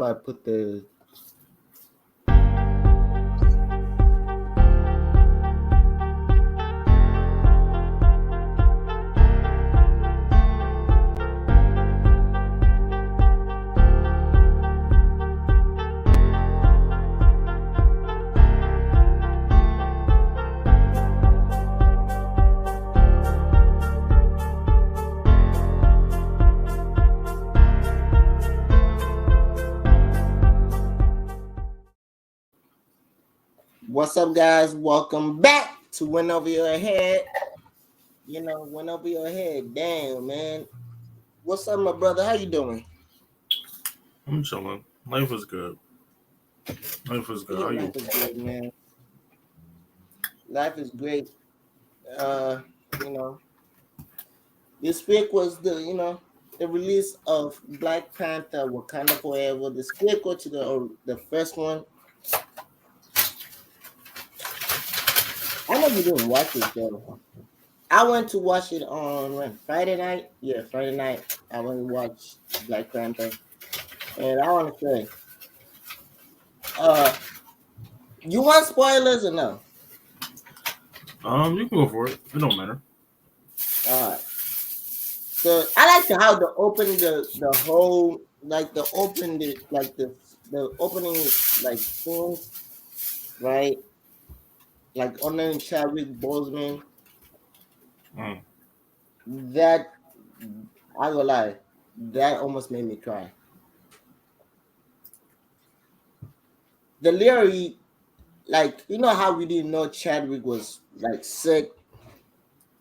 I put the What's up, guys? Welcome back to Win Over Your Head. Win Over Your Head. Damn, man. What's up, my brother? How you doing? I'm chilling. Life was good. Life was good. Yeah, How life you? is good, man. Life is great. Uh, you know, this week was the release of Black Panther: Wakanda Forever. The sequel to the first one. I know you didn't watch it though. I went to watch it on Friday night. Yeah, Friday night. I went to watch Black Panther, and I want to say, uh, you want spoilers or no? You can go for it. It don't matter. All right. So I like how the open the whole like the open the like the opening like scenes, right? Like honoring Chadwick Boseman. Mm. That I gonna lie, that almost made me cry. The Leary, like how we didn't know Chadwick was like sick,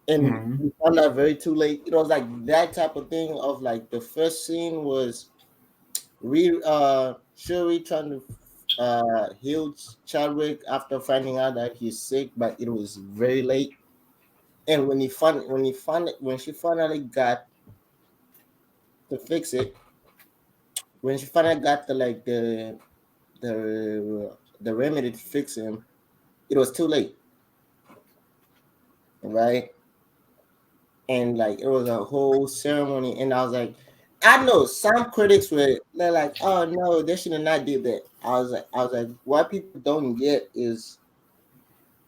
and Mm. we found out very too late. It was like that type of thing of like the first scene was Shuri trying to heal Chadwick after finding out that he's sick, but it was very late. And when she finally got to fix it, when she finally got the remedy to fix him, it was too late, right? And like it was a whole ceremony, and I was like, I know some critics they're like, oh no, they should have not did that. I was like, what people don't get is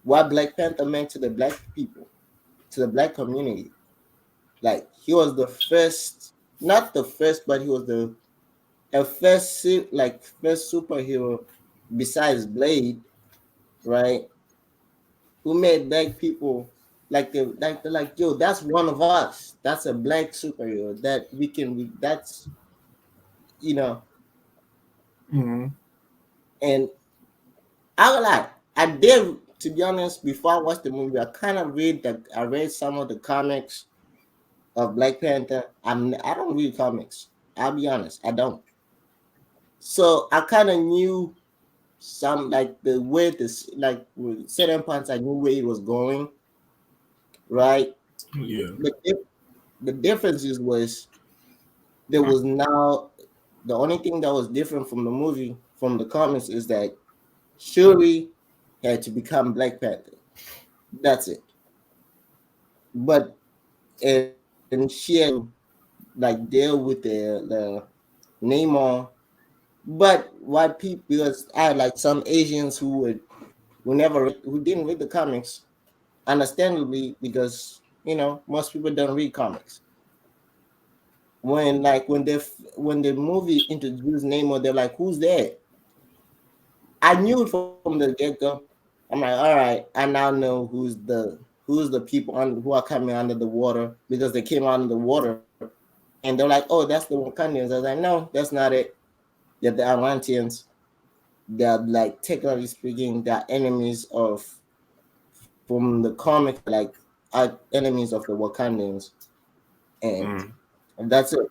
what Black Panther meant to the black people, to the black community. Like he was the first, not the first, but he was the first superhero besides Blade, right? Who made black people they're like, yo, that's one of us. That's a black superhero that we can that's you know, Mm. and I was like, I did, to be honest, before I watched the movie, I read some of the comics of Black Panther. I don't read comics. I'll be honest, I don't. So I kind of knew some like the way this like with certain points I knew where it was going, right? Yeah. The the differences was there was now the only thing that was different from the movie from the comics is that Shuri had to become Black Panther. That's it. But and she had to like deal with the Namor. But why people, because I had like some Asians who didn't read the comics, understandably, because most people don't read comics. When the movie introduced Namor, they're like, "Who's that?" I knew it from the get go. I'm like, "All right, I now know who's the people who are coming under the water because they came out of the water." And they're like, "Oh, that's the Wakandians." I was like, "No, that's not it. They're the Atlanteans. They're like technically speaking, they're enemies of from the comic, like are enemies of the Wakandans, and Mm. that's it."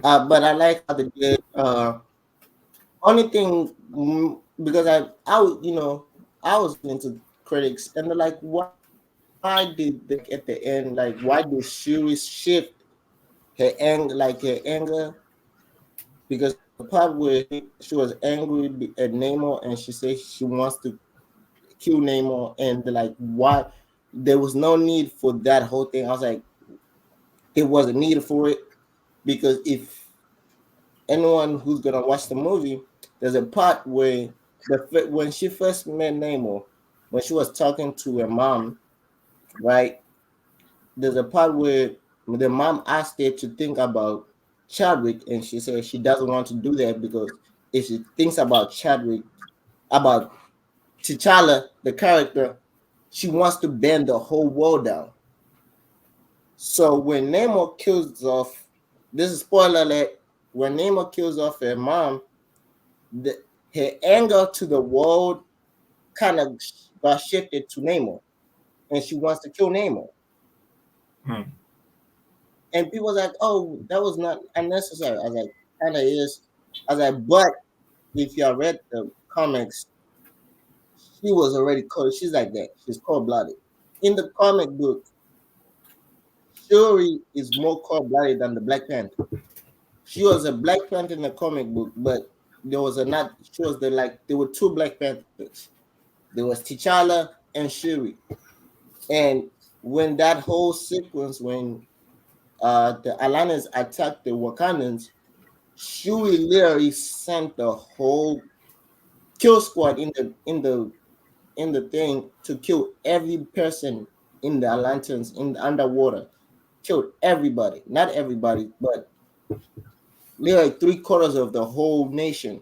But I like how they did. Only thing because I was into critics and they're like, why did they at the end why did Shuri shift her anger because the part where she was angry at Namor and she said she wants to kill Namor and they're like, why? There was no need for that whole thing. I was like, it wasn't needed for it because if anyone who's gonna watch the movie, there's a part where when she first met Nemo, when she was talking to her mom, right? There's a part where the mom asked her to think about Chadwick, and she said she doesn't want to do that because if she thinks about Chadwick, about T'Challa, the character, she wants to bend the whole world down. So when Nemo kills off, this is spoiler alert. When Nemo kills off her mom, the, her anger to the world kind of got shifted to Nemo, and she wants to kill Nemo. Hmm. And people was like, "Oh, that was not unnecessary." I was like, "Kind of is." I was like, "But if you read the comics, she was already cold. She's like that. She's cold blooded. In the comic book, Shuri is more cold blooded than the Black Panther. She was a Black Panther in the comic book, but there was a not. She was the like there were two Black Panthers. There was T'Challa and Shuri. And when that whole sequence, when the Alanis attacked the Wakandans, Shuri literally sent the whole kill squad in the thing to kill every person in the Atlanteans in the underwater. Killed everybody, not everybody, but literally three-quarters of the whole nation.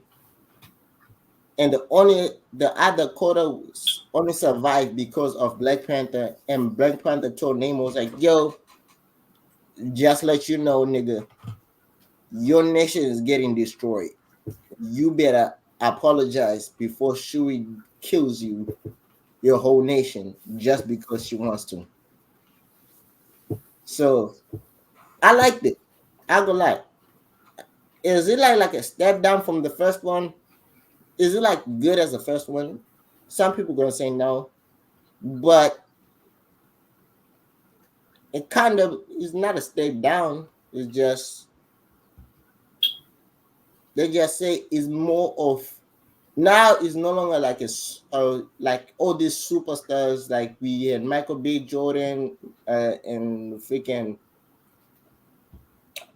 And the other quarter only survived because of Black Panther. And Black Panther told Nemo was like, "Yo, just let you know, nigga, your nation is getting destroyed. You better apologize before Shuri kills you, your whole nation, just because she wants to." So I liked it. I go like, is it like a step down from the first one? Is it like good as the first one? Some people gonna say no, but it kind of is not a step down. It's just they just say it's more of now it's no longer like like all these superstars like we had Michael B. Jordan and freaking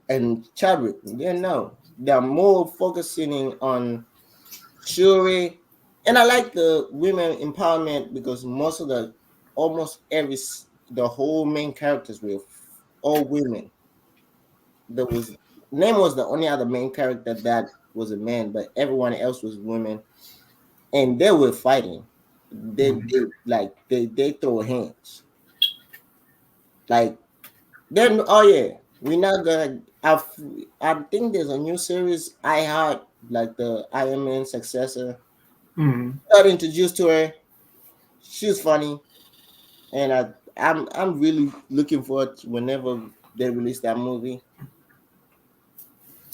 and Chadwick. Yeah, no, they're more focusing on Shuri, and I like the women empowerment because most of the almost the whole main characters were all women. There was name was the only other main character that was a man, but everyone else was women, and they were fighting. They throw hands like then. Oh yeah, we're not gonna. I think there's a new series I had like the Iron Man successor. Hmm. Got introduced to her. She's funny, and I'm really looking forward to whenever they release that movie.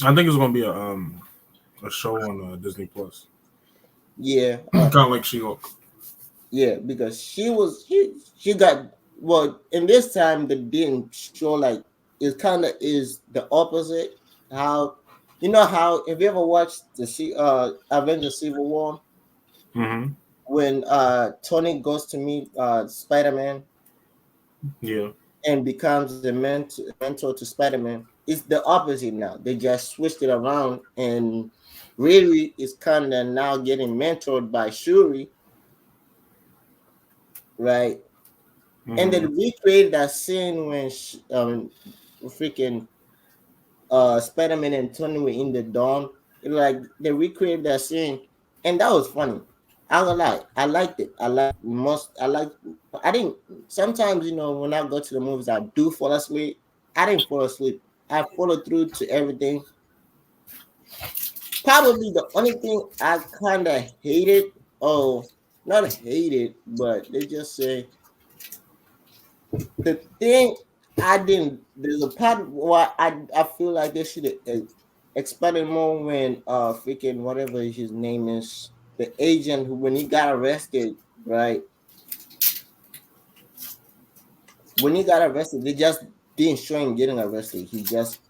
I think it's gonna be a show on Disney Plus, Yeah, kind of like She-Hulk. yeah, because she got well, and this time they didn't show like it kind of is the opposite. How you know how have you ever watched the Avengers Civil War Hmm. when Tony goes to meet Spider Man Yeah. and becomes a mentor to Spider Man? It's the opposite now. They just switched it around and really is kind of now getting mentored by Shuri, right? And Hmm. then recreated that scene when freaking Spider-Man and Tony were in the dawn. Like they recreated that scene, and that was funny. I gonna lie, I liked it. I didn't. Sometimes when I go to the movies, I do fall asleep. I didn't fall asleep. I followed through to everything. Probably the only thing I kind of hated, oh, not hated, but they just say the thing I didn't. There's a part where I feel like they should have expanded more when freaking whatever his name is, the agent who when he got arrested, right? When he got arrested, they just didn't show him getting arrested. He just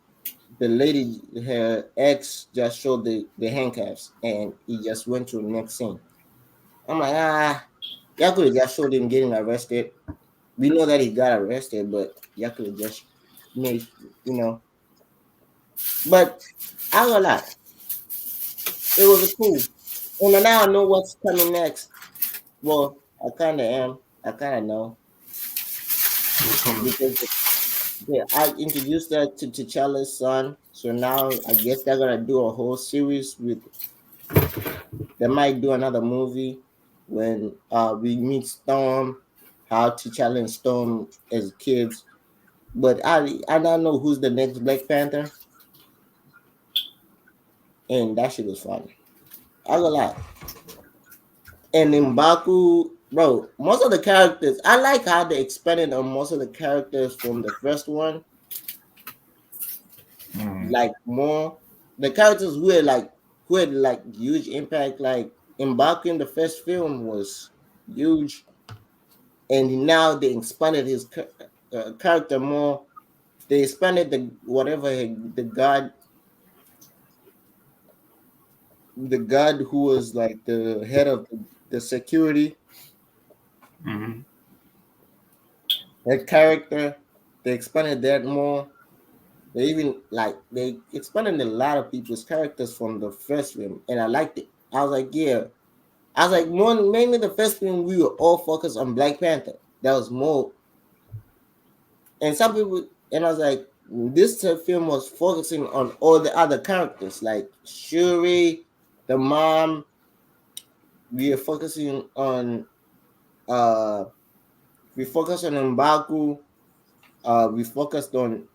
the lady, her ex, just showed the handcuffs, and he just went to the next scene. I'm like, y'all could have just showed him getting arrested. We know that he got arrested, but y'all could have just made, you know. But I gonna lie. It was a cool. And now I know what's coming next. Well, I kind of am. I kind of know What's coming? because I introduced that to T'Challa's son. So now I guess they're gonna do a whole series with. They might do another movie when we meet Storm, how T'Challa and Storm as kids. But I don't know who's the next Black Panther, and that shit was fun. I go lie. And in Baku, bro, most of the characters, I like how they expanded on most of the characters from the first one. Mm-hmm. Like more, the characters who had like huge impact. Like in Baku in the first film was huge, and now they expanded his character more. They expanded the god who was like the head of the security, Mm-hmm. that character. They expanded that more. They even they expanded a lot of people's characters from the first film, and I liked it. I was like, yeah. I was like, more mainly the first film we were all focused on Black Panther. That was more, and some people, and I was like, this film was focusing on all the other characters like Shuri, the mom. We are focusing on uh, we focused on Mbaku. We focused on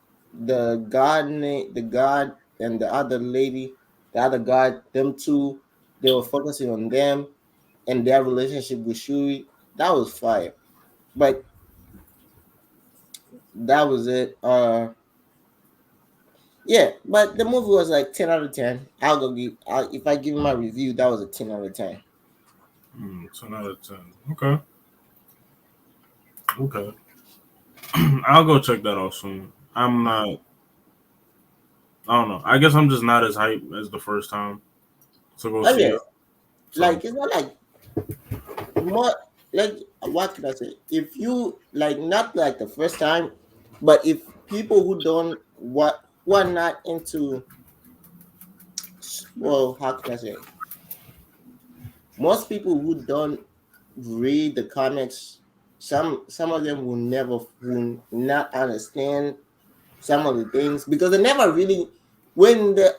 the god and the other lady, the other god. Them two, they were focusing on them and their relationship with Shuri. That was fire. But that was it. Yeah. But the movie was like 10 out of 10. If I give my review, that was a 10 out of 10. 10 out of 10. Okay. Okay. I'll go check that out soon. I'm not. I don't know. I guess I'm just not as hyped as the first time to go Oh see yeah. it. So Like it's not like more like what can I say? If you like not like the first time, but if people who don't what who are not into, well, how can I say? Most people who don't read the comics, some of them will not understand some of the things because they never really when the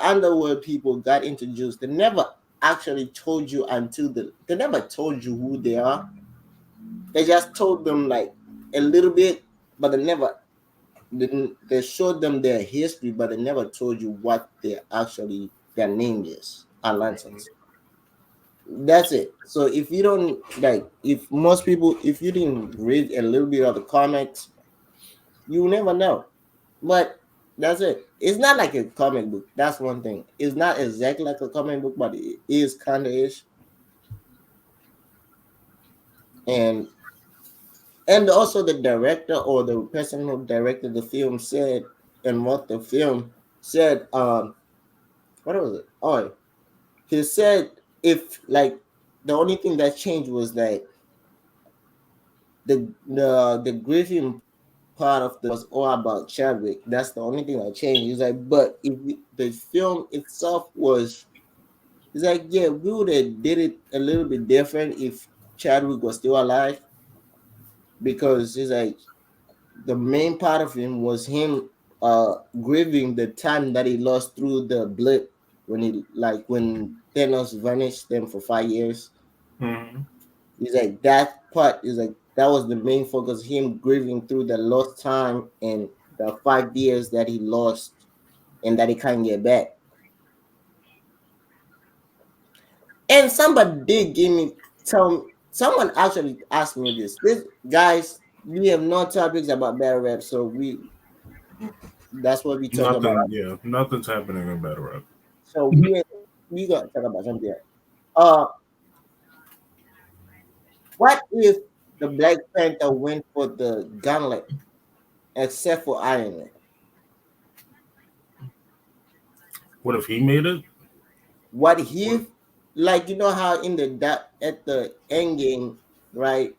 underworld people got introduced, they never actually told you until they never told you who they are. They just told them like a little bit, but they never didn't. They showed them their history, but they never told you what their name is. Atlanteans. That's it. So if you don't like, if you didn't read a little bit of the comics, you never know. But that's it. It's not like a comic book. That's one thing. It's not exactly like a comic book, but it is kind of ish. And and also the director or the person who directed the film said, and what the film said, what was it? Oh, he said if like the only thing that changed was that the grieving part of the was all about Chadwick. That's the only thing that changed. He's like, but if the film itself was, he's like, yeah, we would have did it a little bit different if Chadwick was still alive, because he's like the main part of him was him grieving the time that he lost through the blip when Thanos vanished them for 5 years. mm-hmm. He's like that part is like that was the main focus, him grieving through the lost time and the 5 years that he lost and that he can't get back. And somebody did give me someone actually asked me this guys, we have no topics about battle rap, so that's what we talk about. Nothing. Yeah, nothing's happening in Battlerap. So we gotta talk about something else. Uh, what if the Black Panther went for the gauntlet except for Iron Man? What if he made it? What What, if, like you know how in at the end game, right?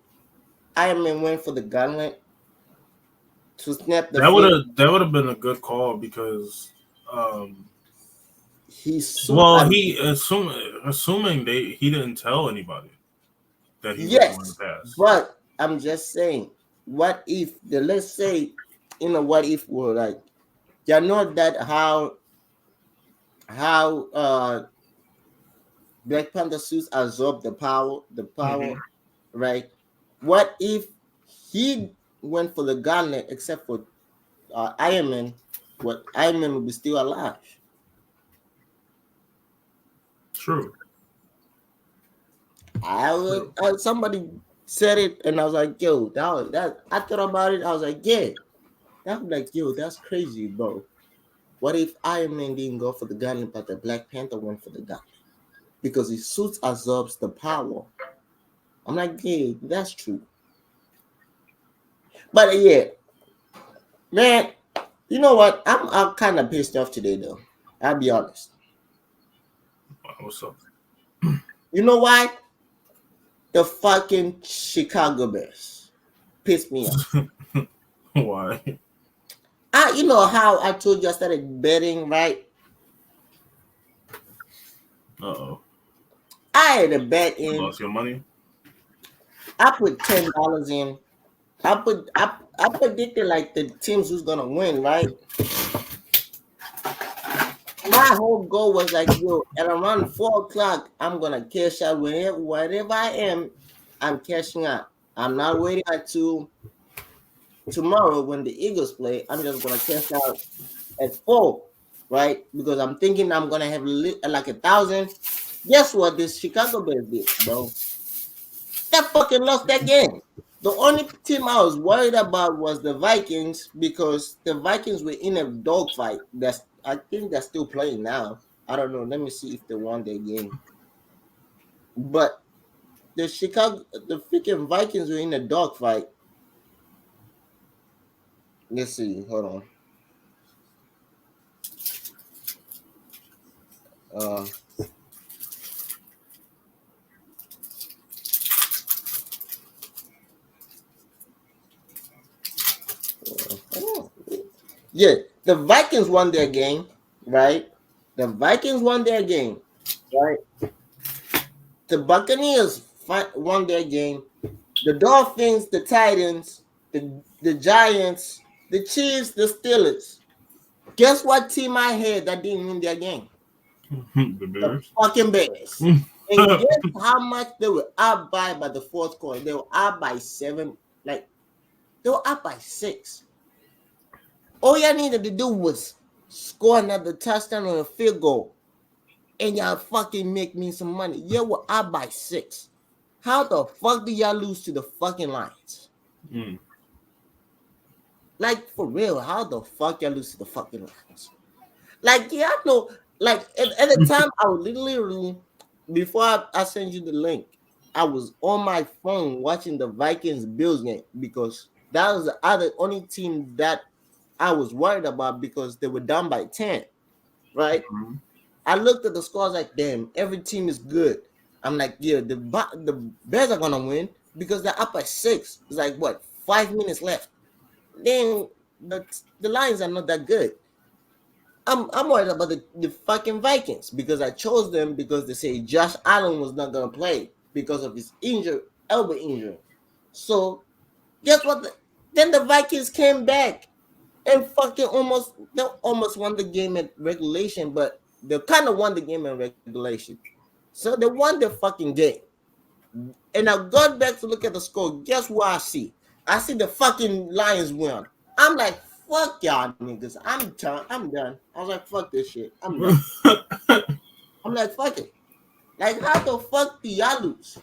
Iron Man went for the gauntlet to snap the that would fate. have that would have been a good call because um, his suit Well, are he assuming he didn't tell anybody that he was going to yes, pass. but I'm just saying, what if the let's say, what if we're like, you know that how Black Panther suits absorb the power, Hmm. right? What if he went for the gauntlet except for Iron Man? What Iron Man would be still alive? True. True. Somebody said it, and I was like, yo, that. I thought about it. I was like, yeah, that was like, yo, that's crazy, bro. What if Iron Man didn't go for the gauntlet, but the Black Panther went for the gauntlet because his suit absorbs the power? I'm like, yeah, that's true. But yeah, man, you know what? I'm kind of pissed off today, though. I'll be honest. What's up? You know why? The fucking Chicago Bears pissed me off. Why? You know how I told you I started betting, right? Uh-oh. I had a bet You in. lost your money? I put $10 in. I predicted like the teams who's gonna win, right? My whole goal was like, yo, at around 4 o'clock, I'm gonna cash out wherever I am. I'm cashing out. I'm not waiting until tomorrow when the Eagles play. I'm just gonna cash out at 4, right? Because I'm thinking I'm gonna have like 1,000. Guess what? This Chicago Bears did, bro. They fucking lost that game. The only team I was worried about was the Vikings because the Vikings were in a dogfight. I think they're still playing now. I don't know. Let me see if they won their game. But the freaking Vikings were in a dogfight. Let's see. Hold on. Uh, oh, yeah, the Vikings won their game, right? The Vikings won their game, right? The Buccaneers won their game. The Dolphins, the Titans, the Giants, the Chiefs, the Steelers. Guess what team I had that didn't win their game? The The Bears? fucking Bears. And guess how much they were up by the fourth quarter? They were up by 7. Like they were up by 6. All y'all needed to do was score another touchdown or a field goal, and y'all fucking make me some money. You were up by 6. How the fuck do y'all lose to the fucking Lions? Mm. Like for real, how the fuck y'all lose to the fucking Lions? Like yeah, I know. Like at the time, I was literally before I send you the link, I was on my phone watching the Vikings Bills game because that was the other only team that I was worried about because they were down by 10. Right? Mhm. I looked at the scores like, damn, every team is good. I'm like, yeah, the Bears are gonna win because they're up by 6. It's like what 5 minutes left. Then the Lions are not that good. I'm worried about the fucking Vikings because I chose them because they say Josh Allen was not gonna play because of his elbow injury. So guess what? Then the Vikings came back and fucking almost won the game at regulation, but they kind of won the game in regulation. So they won the fucking game. And I got back to look at the score. Guess what I see? I see the fucking Lions win. I'm like, fuck y'all niggas. I'm done. I was like, fuck this shit. I'm done. I'm like, fuck it. Like, how the fuck do y'all lose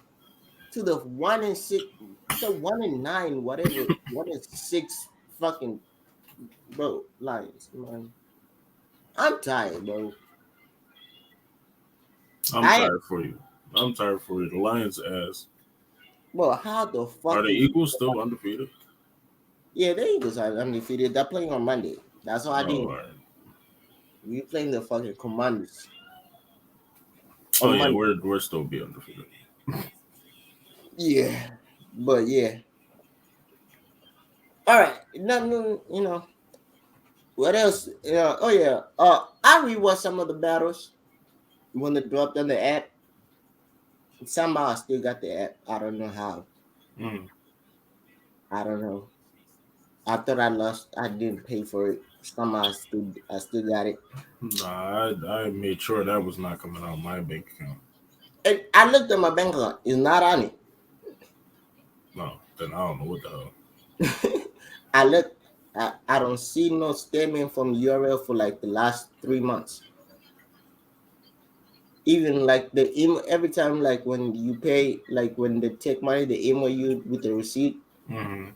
to the 1-6, the 1-9, whatever, 1-6 fucking bro Lions, man? I'm tired, bro. I'm I tired for you. I'm tired for you. The Lions ass. Bro, how the Are fuck the do you? Eagles still undefeated? Yeah, the Eagles are undefeated. They're playing on Monday. That's why I Oh, all didn't. right. We playing the fucking Commanders Oh on yeah, Monday. we're still be undefeated. Yeah, but yeah. All right. No, what else? Oh yeah. I rewatched some of the battles. when it dropped on the app, somehow I still got the app. I don't know how. Mm. I don't know. I thought I lost. I didn't pay for it. Somehow I still got it. Nah, I made sure that was not coming out my bank account. And I looked at my bank account. It's not on No, then I don't know what the hell. it. I looked. I don't see no statement from URL for like the last 3 months. Even like the email every time, like when you pay, like when they take money, they email you with the receipt. Mm-hmm.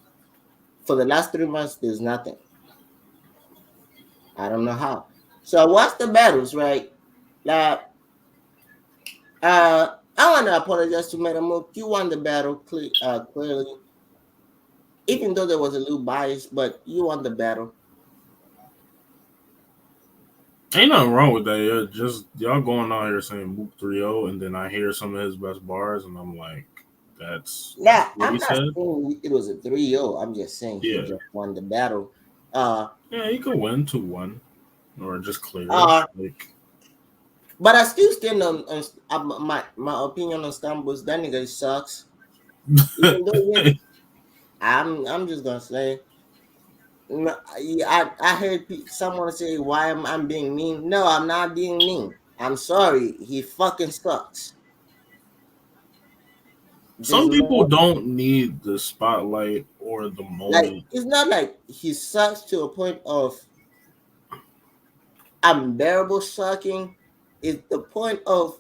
For the last 3 months, there's nothing. I don't know how. So I watched the battles, right? Like, I want to apologize to Madam Mook. You won the battle clearly, even though there was a little bias, but you won the battle. Ain't nothing wrong with that. Yeah, just y'all going out here saying Mook 3-0, and then I hear some of his best bars, and I'm like, that's Now, what I'm he not said. saying it was a 3-0. I'm just saying he Yeah, just won the battle. Uh, yeah, he could win 2-1 or just clear it. uh, Like, but I still stand on my opinion on Stambus. That nigga sucks. Even though I'm just gonna say, no, I heard someone say why am I being mean? No, I'm not being mean. I'm sorry. He fucking sucks. There's some people no don't need the spotlight or the like. moment. It's not like he sucks to a point of unbearable sucking. It's the point of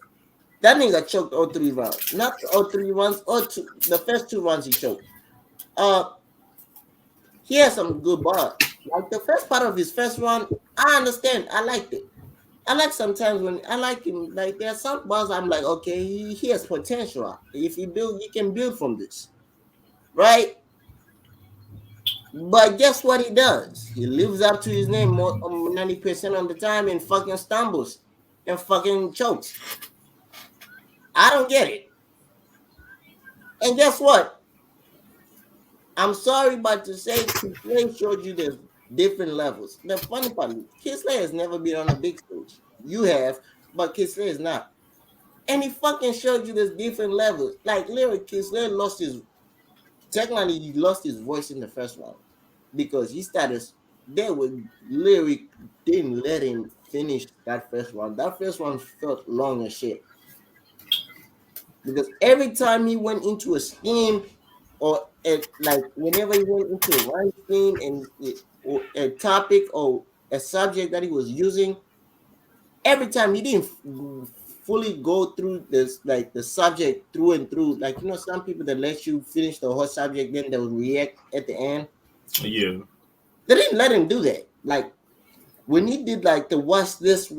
that nigga choked all 3 rounds. Not all 3 rounds, or two. The first 2 rounds he choked. Uh, he has some good bars. Like the first part of his first round, I understand. I liked it. I like sometimes when I like him, like there are some bars I'm like, okay, he has potential. If he build, he can build from this, right? But guess what he does? He lives up to his name more 90% of the time and fucking stumbles and fucking chokes. I don't get it. And guess what? I'm sorry, but to say Kisley showed you there's different levels. The funny part is Kisley has never been on a big stage. You have, but Kisley is not. And he fucking showed you there's different levels. Like Lyric Kisley lost his technically he lost his voice in the first round because he started they were Lyric didn't let him finish that first round. That first round felt long as shit. Because every time he went into a scheme or like whenever he went into a rhyme scheme and or a topic or a subject that he was using, every time he didn't fully go through this like the subject through and through. Like some people that let you finish the whole subject, then they'll react at the end. Yeah, They didn't let him do that. Like when he did like the watch this,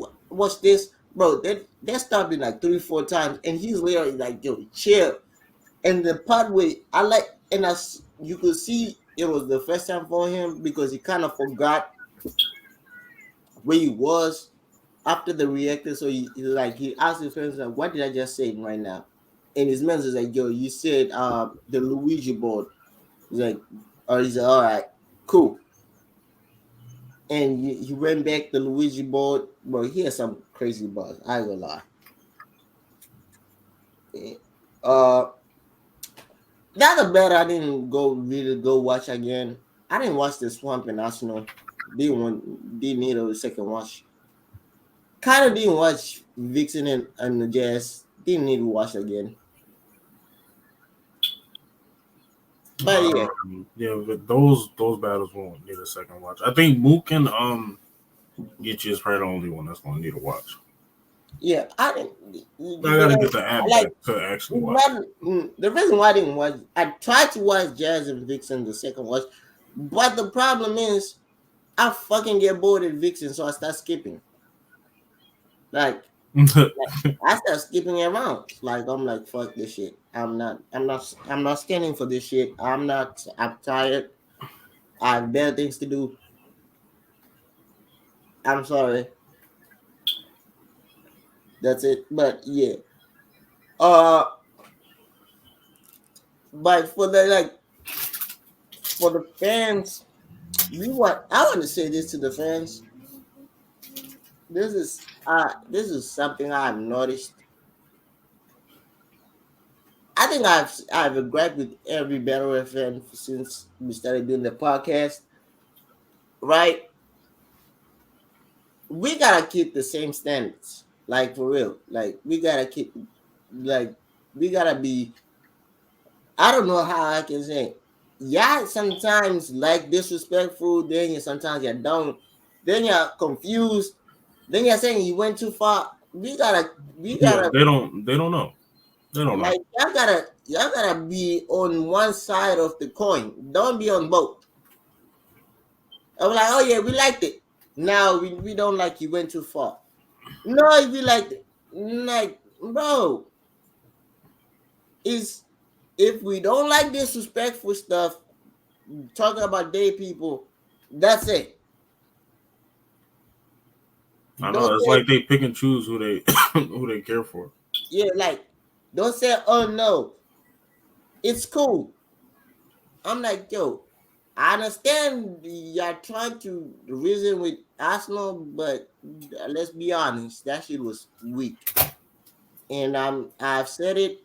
bro, they stopped him like 3 4 times, and he's literally like, yo, chill. And the part where I like, and you could see it was the first time for him because he kind of forgot where he was after the reactor. So he asked his friends like, "What did I just say right now?" And his man is like, "Yo, you said the Luigi board." He's like, "Oh, he's like, all right, cool." And he ran back the Luigi board. Bro, he has some crazy bars. I ain't gonna lie. Yeah. Uh, the other bet I didn't go watch again. I didn't watch the Swamp and Arsenal. Didn't need a second watch. Kind of didn't watch Vixen and the Jazz. Didn't need to watch again. But yeah, yeah. But those battles won't need a second watch. I think Mook and Geechee is probably the only one that's gonna need a watch. yeah. I didn't. I But gotta I get the app like back to actually watch it. the reason why I didn't watch. I tried to watch Jazz and Vixen the second watch, but the problem is I fucking get bored at Vixen, so I start skipping. Like I start skipping around. Like I'm like fuck this shit. I'm not standing for this shit. I'm not. I'm tired. I have better things to do. I'm sorry. That's it. But yeah. Uh, but for the fans, I want to say this to the fans. This is this is something I've noticed. I think I've agreed with every Battle fan since we started doing the podcast. Right? We gotta keep the same standards. Like for real. Like we gotta keep like we gotta be. I don't know how I can say. Yeah, sometimes like disrespectful. Then you sometimes you don't. Then you're confused. Then you're saying you went too far. We Yeah, gotta they don't know. They don't know. like y'all gotta be on one side of the coin. Don't be on both. I'm like, oh yeah, we liked it. Now we don't like you went too far. No, if you liked it, like bro, is if we don't like disrespectful stuff, talking about gay people, that's it. I Don't know. It's say like they pick and choose who they who they care for. yeah, like don't say oh no, it's cool. I'm like yo, I understand you're trying to reason with Arsenal, but let's be honest, that shit was weak. And I've said it.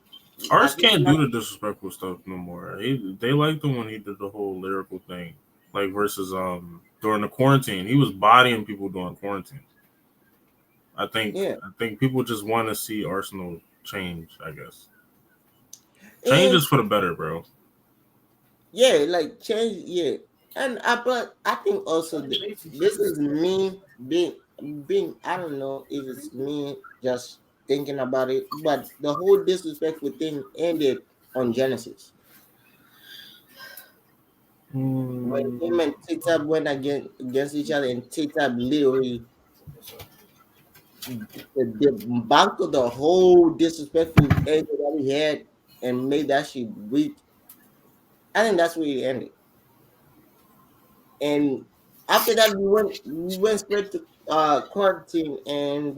I Ours think can't do the disrespectful stuff no more. They liked him when he did the whole lyrical thing, like versus during the quarantine. He was bodying people during quarantine. I think yeah, I think people just want to see Arsenal change. I guess change and is for the better, bro. yeah, like change, yeah. And but I think also this is me being. I don't know if it's me just thinking about it, but the whole disrespectful thing ended on Genesis when him Mm, and Tita went against each other, and Tita literally debunked the whole disrespectful angle that he had and made that shit weak. I think that's where it ended. And after that, we went straight to quarantine, and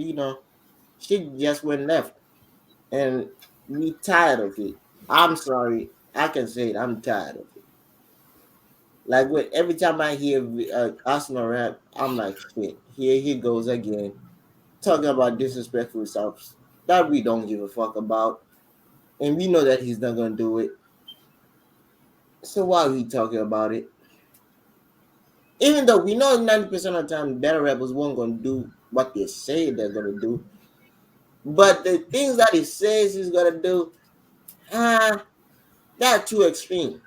she just went left, and we tired of it. I'm sorry, I can say it. I'm tired of it. Like when every time I hear Arsenal rap, I'm like, shit. Here he goes again, talking about disrespectful stuff that we don't give a fuck about, and we know that he's not gonna do it. So why are we talking about it? Even though we know 90% of the time battle rappers won't gonna do what they say they're gonna do, but the things that he says he's gonna do, ah, they're too extreme.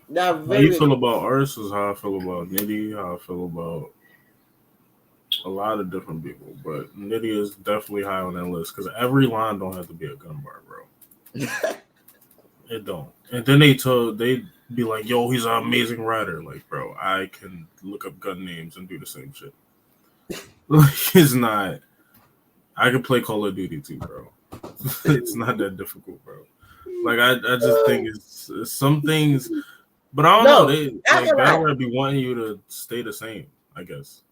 They're how you very feel about ours is how I feel about Nitty. How I feel about a lot of different people, but Nitty is definitely high on that list because every line don't have to be a gun bar, bro. It don't. And then they be like, "Yo, he's an amazing writer." Like, bro, I can look up gun names and do the same shit. Like, it's not. I can play Call of Duty too, bro. It's not that difficult, bro. Like, I just think it's some things, but I don't know. no, They not like gonna battle lie. rap be wanting you to stay the same, I guess,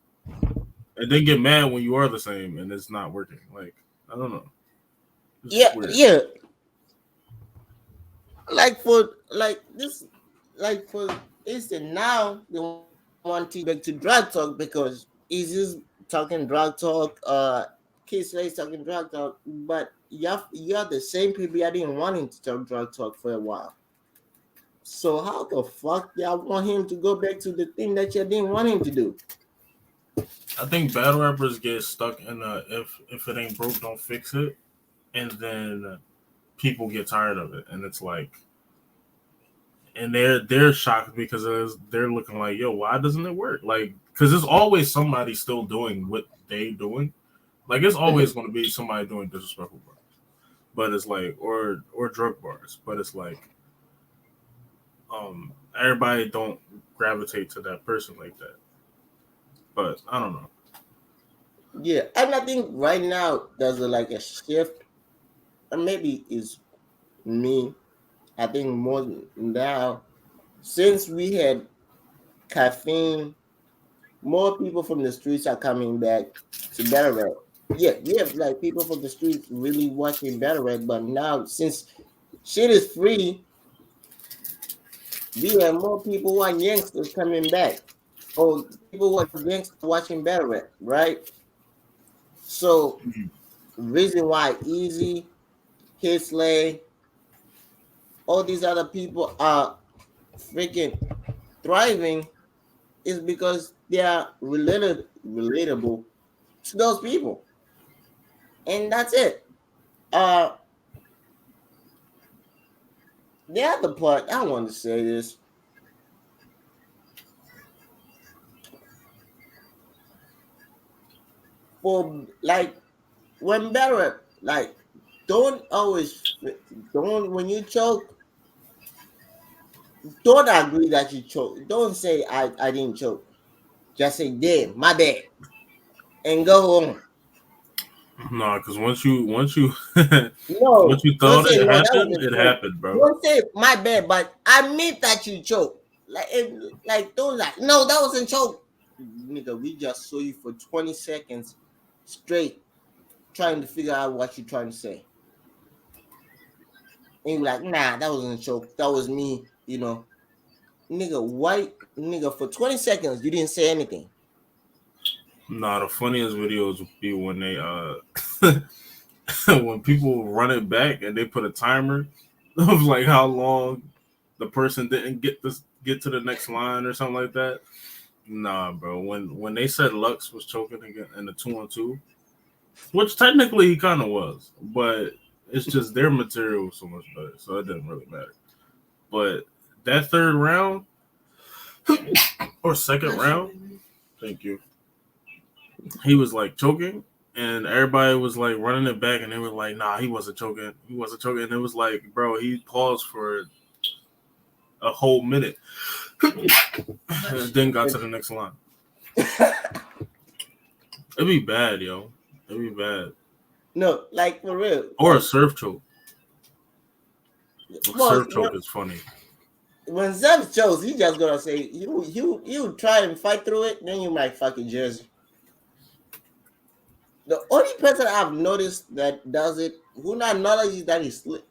and then get mad when you are the same and it's not working. Like, I don't know. It's Yeah, weird. yeah. Like for like this, like for instance, now they want to back to drug talk because he's just talking drug talk. Kids is talking drug talk, but you're the same people I didn't want him to talk drug talk for a while. So how the fuck y'all want him to go back to the thing that you didn't want him to do? I think battle rappers get stuck in a if it ain't broke, don't fix it, and then people get tired of it, and it's like, and they're shocked because they're looking like, yo, why doesn't it work? Like, because there's always somebody still doing what they doing. Like, it's always going to be somebody doing disrespectful bars, but it's like, or drug bars, but it's like, everybody don't gravitate to that person like that. But I don't know. Yeah, and I think right now there's like a shift, and maybe it's me. I think more now since we had caffeine, more people from the streets are coming back to Battlerap. Yeah, we have like people from the streets really watching Battlerap, but now since shit is free, we have more people who are youngsters coming back, or people who are youngsters watching Battlerap, right? So reason why Easy, Hisley, all these other people are freaking thriving is because they are relatable to those people, and that's it. Uh, the other part I want to say is for like when better like don't always don't when you choke don't agree that you choke. Don't say I didn't choke. Just say damn my bad and go home. No, because once you once No, you don't thought say it no. That was happened, a it choke. happened, bro. Don't say my bad, but admit that you choke. Like, like don't like no, that wasn't choke, nigga. We just saw you for 20 seconds straight trying to figure out what you're trying to say, and you're like, nah, that wasn't a choke. That was me, nigga. Why, nigga? For 20 seconds, you didn't say anything. Nah, the funniest videos would be when they when people run it back and they put a timer of like how long the person didn't get to the next line or something like that. Nah, bro. When they said Lux was choking again in the 2-on-2, which technically he kind of was, but it's just their material was so much better, so it didn't really matter. But that third round or second round, thank you. He was like choking, and everybody was like running it back, and they were like, "Nah, he wasn't choking. He wasn't choking." And it was like, bro, he paused for a whole minute, and then got to the next line. It'd be bad, yo. It'd be bad. No, like for real. Or a Like, surf choke. A well, surf choke is funny. when Zev chose, he just gonna say you try and fight through it, then you might fucking jersey. The only person I've noticed that does it, who not acknowledges that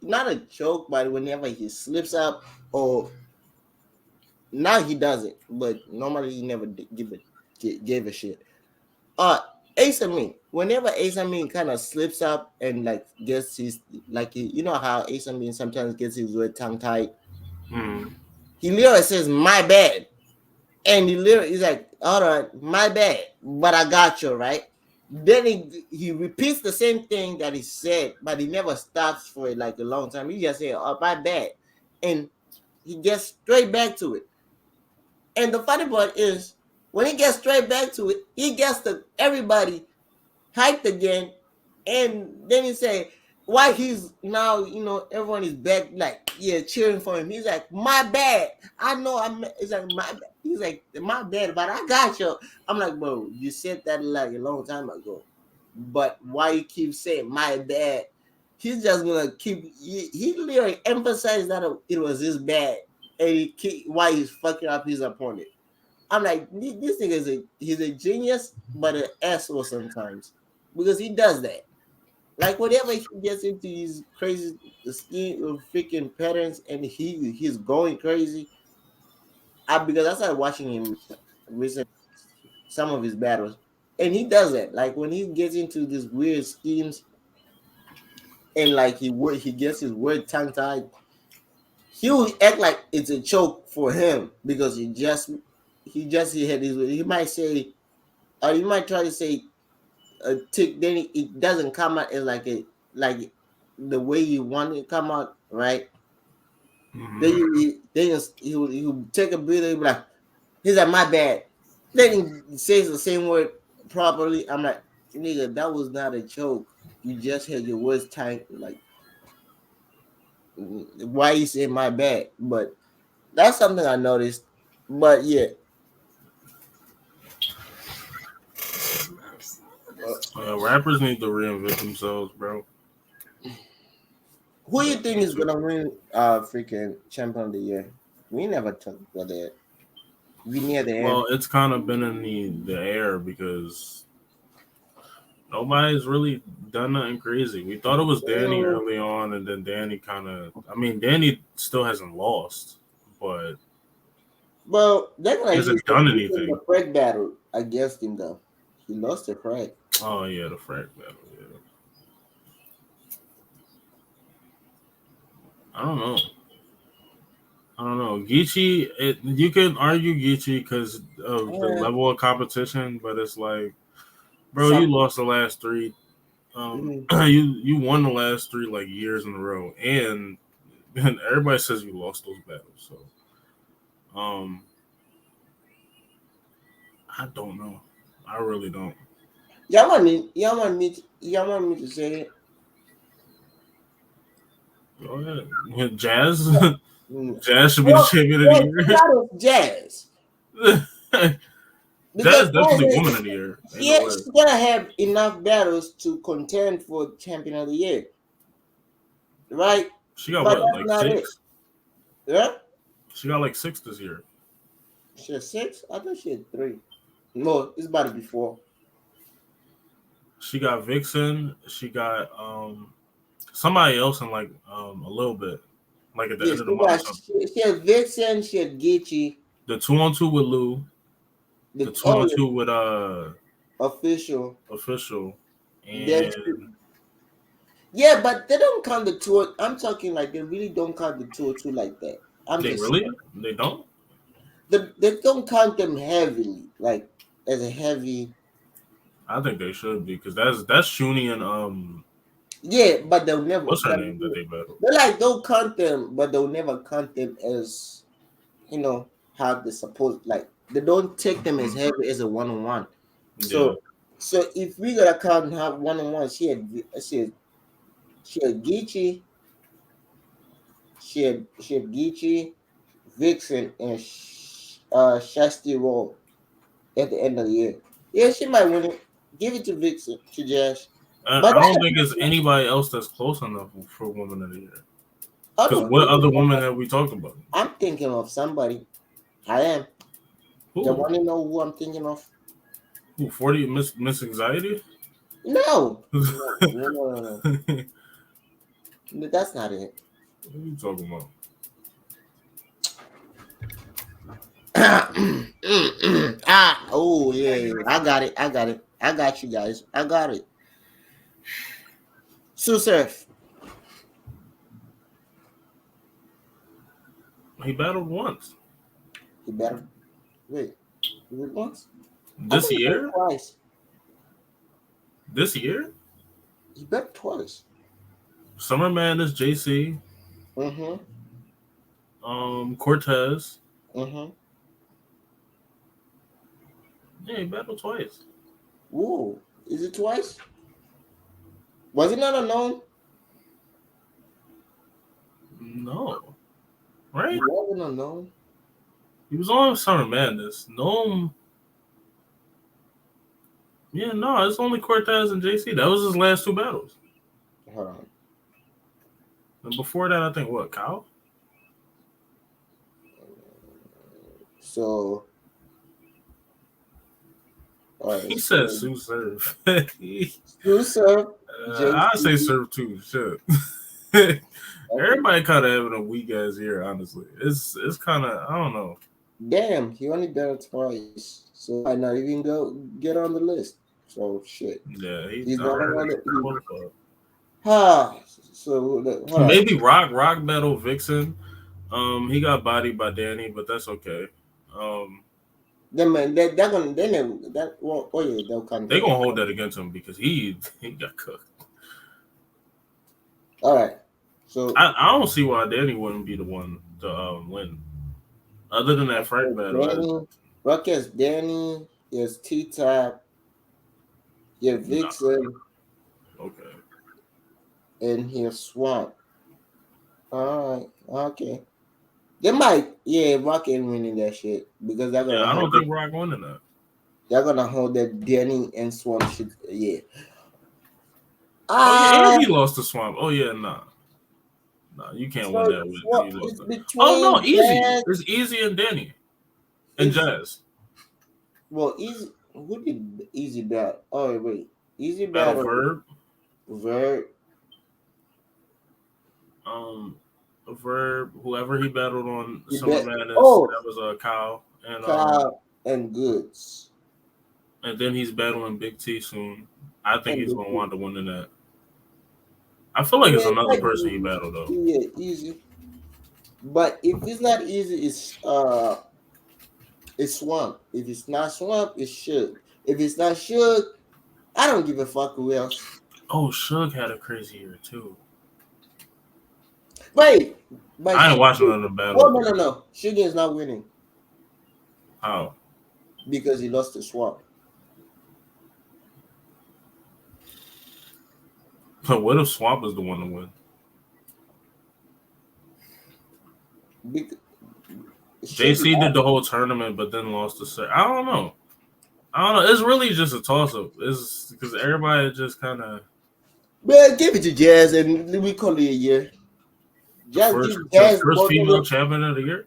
not a joke, but whenever he slips up or now he does it, but normally he never gave a shit. Uh, Ace Amin, whenever Ace Amin kind of slips up and like gets his like you know how Ace Amin sometimes gets his word tongue tied, Mm. he literally says my bad. And he literally he's like, all right, my bad, but I got you, right? Then he repeats the same thing that he said, but he never stops for it like a long time. He just say, oh, my bad. And he gets straight back to it. And the funny part is when he gets straight back to it, he gets everybody hyped again, and then he say why he's now everyone is back like yeah cheering for him. He's like my bad. I know I'm. It's like my. He's like my bad, but I got you. I'm like bro, you said that like a long time ago, but why you keep saying my bad? He's just gonna keep. He literally emphasized that it was his bad, and why he's fucking up his opponent. I'm like, this nigga he's a genius, but an asshole sometimes because he does that. Like whenever he gets into these crazy scheme of freaking patterns and he's going crazy. Because I started watching him recently, some of his battles, and he does that. Like when he gets into these weird schemes and like he gets his word tongue tied, he'll act like it's a choke for him because he had his he might say or you might try to say a tick, then it doesn't come out as like the way you want it to come out, right? Then Mm-hmm. he'll take a breather, he'll be like, he's like, my bad. Then he says the same word properly. I'm like, nigga, that was not a joke. You just had your words tight. Like, why you say my bad? But that's something I noticed. But yeah, Rappers need to reinvent themselves, bro. who you They think need is to. gonna win freaking champion of the year? We never talked about that. We near the end. Well, it's kind of been in the air because nobody's really done nothing crazy. We thought it was Danny Mm, early on, and then Danny kind of. I mean, Danny still hasn't lost, but well, they're gonna he use hasn't done the anything. Craig battle against him though. He lost to Craig. Oh yeah, the frag battle. Yeah. I don't know. I don't know. Geechee, you can argue Geechee because of the Uh, level of competition, but it's like, bro, you some lost the last three. mm, You won the last three like years in a row, and everybody says you lost those battles. So, um, I don't know. I really don't. y'all want me to say it. Go ahead. Jazz, Mm. Jazz should be the Well, champion of the well, take year. out of Jazz because Jazz definitely woman of the year. Ain't no way. she's gonna have enough battles to contend for champion of the year, right? She got But what, that's like not it. six? Yeah, She got like six this year. she had six. I thought she had three. No, it's about to be four. She got Vixen. She got somebody else in like a little bit, like at the Yes, end of the month or something. she had Vixen, she had Geechee, The 2-on-2 with Lou. The the two oh on yeah, two with official. official, Then and yeah, but they don't count the two. I'm talking like they really don't count the 202 like that. I'm they just really saying they don't. they don't count them heavily, like as a heavy. I think they should be because that's Shuni and Yeah, but they'll never. what's her But name that they battled. they like they'll count them, but they'll never count them as how they supposed like they don't take them as Mm, heavy as a one-on-one. yeah, So if we gotta count her one-on-one, she had Geechee, she had Geechee, Vixen, and Shasti Roll at the end of the year. Yeah, she might win it. Give it to Vixen to Jazz, but I don't think it's anybody else that's close enough for woman of the year. I Because don't what think other woman have we talked about? I'm thinking of somebody. I am. You Who? want to know who I'm thinking of? Who? 40 Miss Anxiety? No, What no, no, no, no, no. No, that's not it. are you talking about? Oh yeah, yeah, I got it. I got it. I got you guys. I got it. Sue Surf. He battled once He better wait. Is it once? I this think he better year. twice. This year, He better twice. Summer Madness, JC, Mm-hmm. Cortez. Mm-hmm. Yeah, he battled twice. Ooh. Is it twice? Was it not unknown? No, He right? wasn't unknown. He was on Summer Madness. No, yeah, no, it's only Cortez and JC. That was his last two battles. Hold on. And before that, I think what Kyle? So all right, He said so Sue Serve. Sue Surf, I say JC. Serve too. Shit. Okay. Everybody kind of having a weak ass year, honestly. It's kind of I don't know. Damn, he only done it twice. So might not even go get on the list. So shit. Yeah, He's I not don't on think the he's qualified. so hold on. Maybe Rock Battle Vixen. He got bodied by Danny, but that's okay. Um, Then man, they're gonna then that well, oh yeah, they'll count they that. gonna hold that against him because he got cooked. All right. So I don't see why Danny wouldn't be the one to win. Other than that Frank battle, Danny, Ruckus, Danny, there's T Top, yeah, nah, Vixen, okay. and here's Swamp. All right, okay. They might, yeah, Rock ain't winning that shit because Yeah, I don't think Rock winning that. they're gonna hold that Danny and Swamp shit. Yeah. Oh yeah, Ah, and he lost the swamp. Oh yeah, nah, you can't win so that with Swamp you lost is that. Oh no, between easy. Jazz. It's easy and Danny and Is Jazz well, easy. Who did easy battle? Oh wait, easy battle battle. Verb. Vert, Um, Verb. Whoever he battled on he Summer bet. Madness, Oh, that was Kyle and Kyle and Goods. and then he's battling Big T soon. I think and he's Big gonna T. wind up winning that. I feel like it's Yeah, another like person he battled though. yeah, easy. But if it's not easy, it's Swamp. If it's not Swamp, it's Suge. If it's not Suge, I don't give a fuck who else. Oh, Suge had a crazy year too. Wait, but I ain't watching Suge, none of the oh battles. no. Suge is not winning How? because he lost to Swamp. But what if Swamp is the one to win? Because Suge, JC did the whole tournament, but then lost to Sir. I don't know. I don't know. It's really just a toss up. It's because everybody just kind of well, give it to Jazz and we call it a year. the Just first give the Jazz first both of female them. champion of the year.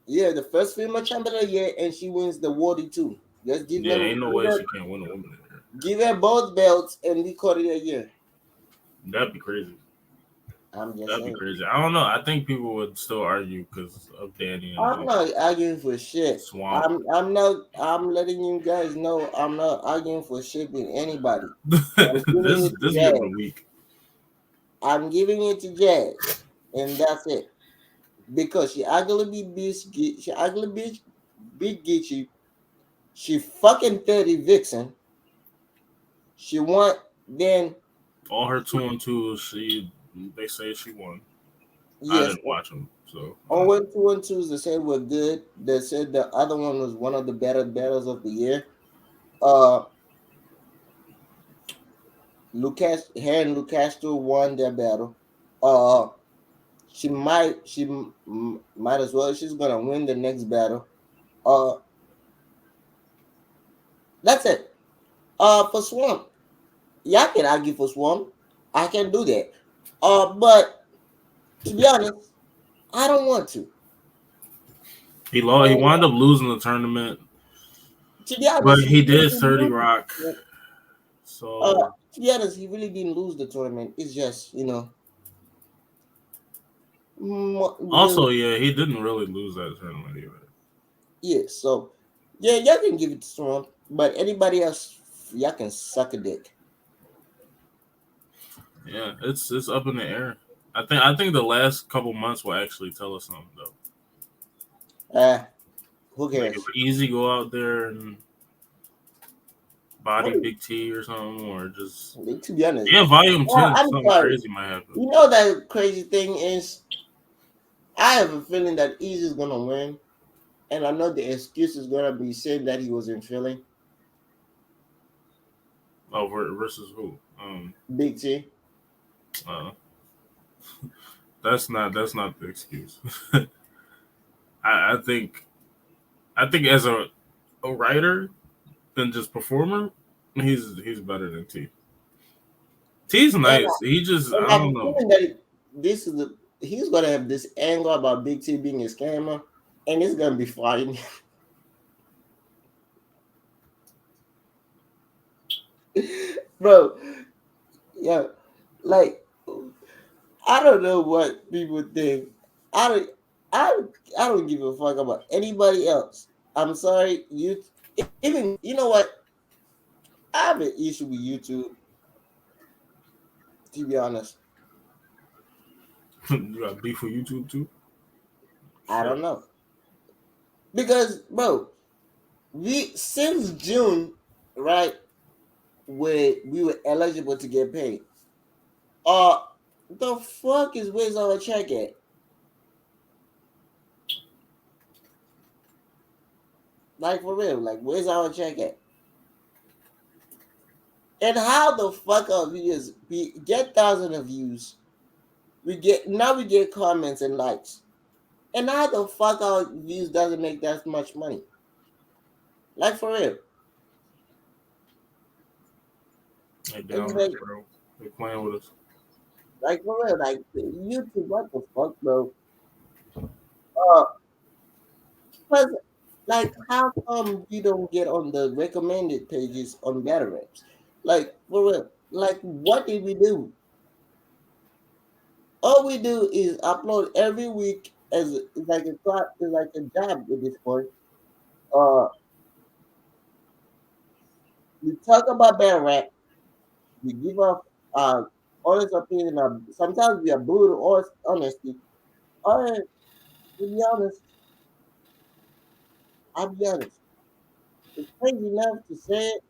Yeah, the first female champion of the year, and she wins the Wardy too. Just Yeah, ain't no way she can't win a woman of the year. give her both belts, and we call it a year. That'd be crazy. I'm just That'd be saying. crazy. I don't know. I think people would still argue because of Danny and I'm not arguing for shit. Swamp. I'm not. I'm letting you guys know I'm not arguing for shit with anybody. I'm giving this it to this year of Jazz. the week. I'm giving it to Jazz, and that's it. Because she ugly bitch, she ugly bitch, big Geechee. She fucking 30 Vixen. She want then All her 2-on-2s, they say she won. I yes. didn't watch them, so On 1 2 and 2s they said were good. They said the other one was one of the better battles of the year. Uh, her and Lucastro won their battle. Uh, might as well. She's gonna win the next battle. Uh, that's it. For Swamp, yeah, I can argue for Swamp. I can do that. But to be honest, I don't want to. he lost. He wound up losing the tournament, To be but honest, he he really did didn't 30 lose the Rock. tournament. So To be honest, he really didn't lose the tournament. It's just also, really, yeah, he didn't really lose that tournament either. yeah. So yeah, y'all can give it to Swamp, but anybody else, y'all can suck a dick. Yeah, it's up in the air. I think the last couple months will actually tell us something though. Uh, who Like if cares? Easy go out there and body Who- Big T or something, or just To be honest, yeah, Volume 10, I'm something sorry. crazy might happen. You know that crazy thing is, I have a feeling that Easy's gonna win, and I know the excuse is gonna be saying that he wasn't feeling Oh, versus who? Big T. Uh, that's not the excuse. I think as a writer than just performer, he's better than T. T's And, nice. He just and I don't I'm know. feeling that this is he's gonna have this anger about Big T being a scammer, and it's gonna be fine, bro. Yeah, like I don't know what people think. I don't. I I don't give a fuck about anybody else. I'm sorry, you even you know what? I have an issue with YouTube. To be honest, You got beef with YouTube too? I Shit. don't know because bro, we since June, right? Where we were eligible to get paid. Uh, the fuck is where's our check at? Like for real, like where's our check at? And how the fuck our videos we get thousands of views? We get comments and likes. And how the fuck our views doesn't make that much money? Like for real. They It's down us, like bro. They playing with us. for real, like YouTube, what the fuck, bro? Uh, cause like how come you don't get on the recommended pages on Battlereps? Like for real, like what did we do? All we do is upload every week as it's like it's like a job at this point. Uh, We talk about battle rap. We give up honest opinion. Sometimes we are brutal, or honesty. Or to be honest, I'll be honest. It's crazy enough to say it.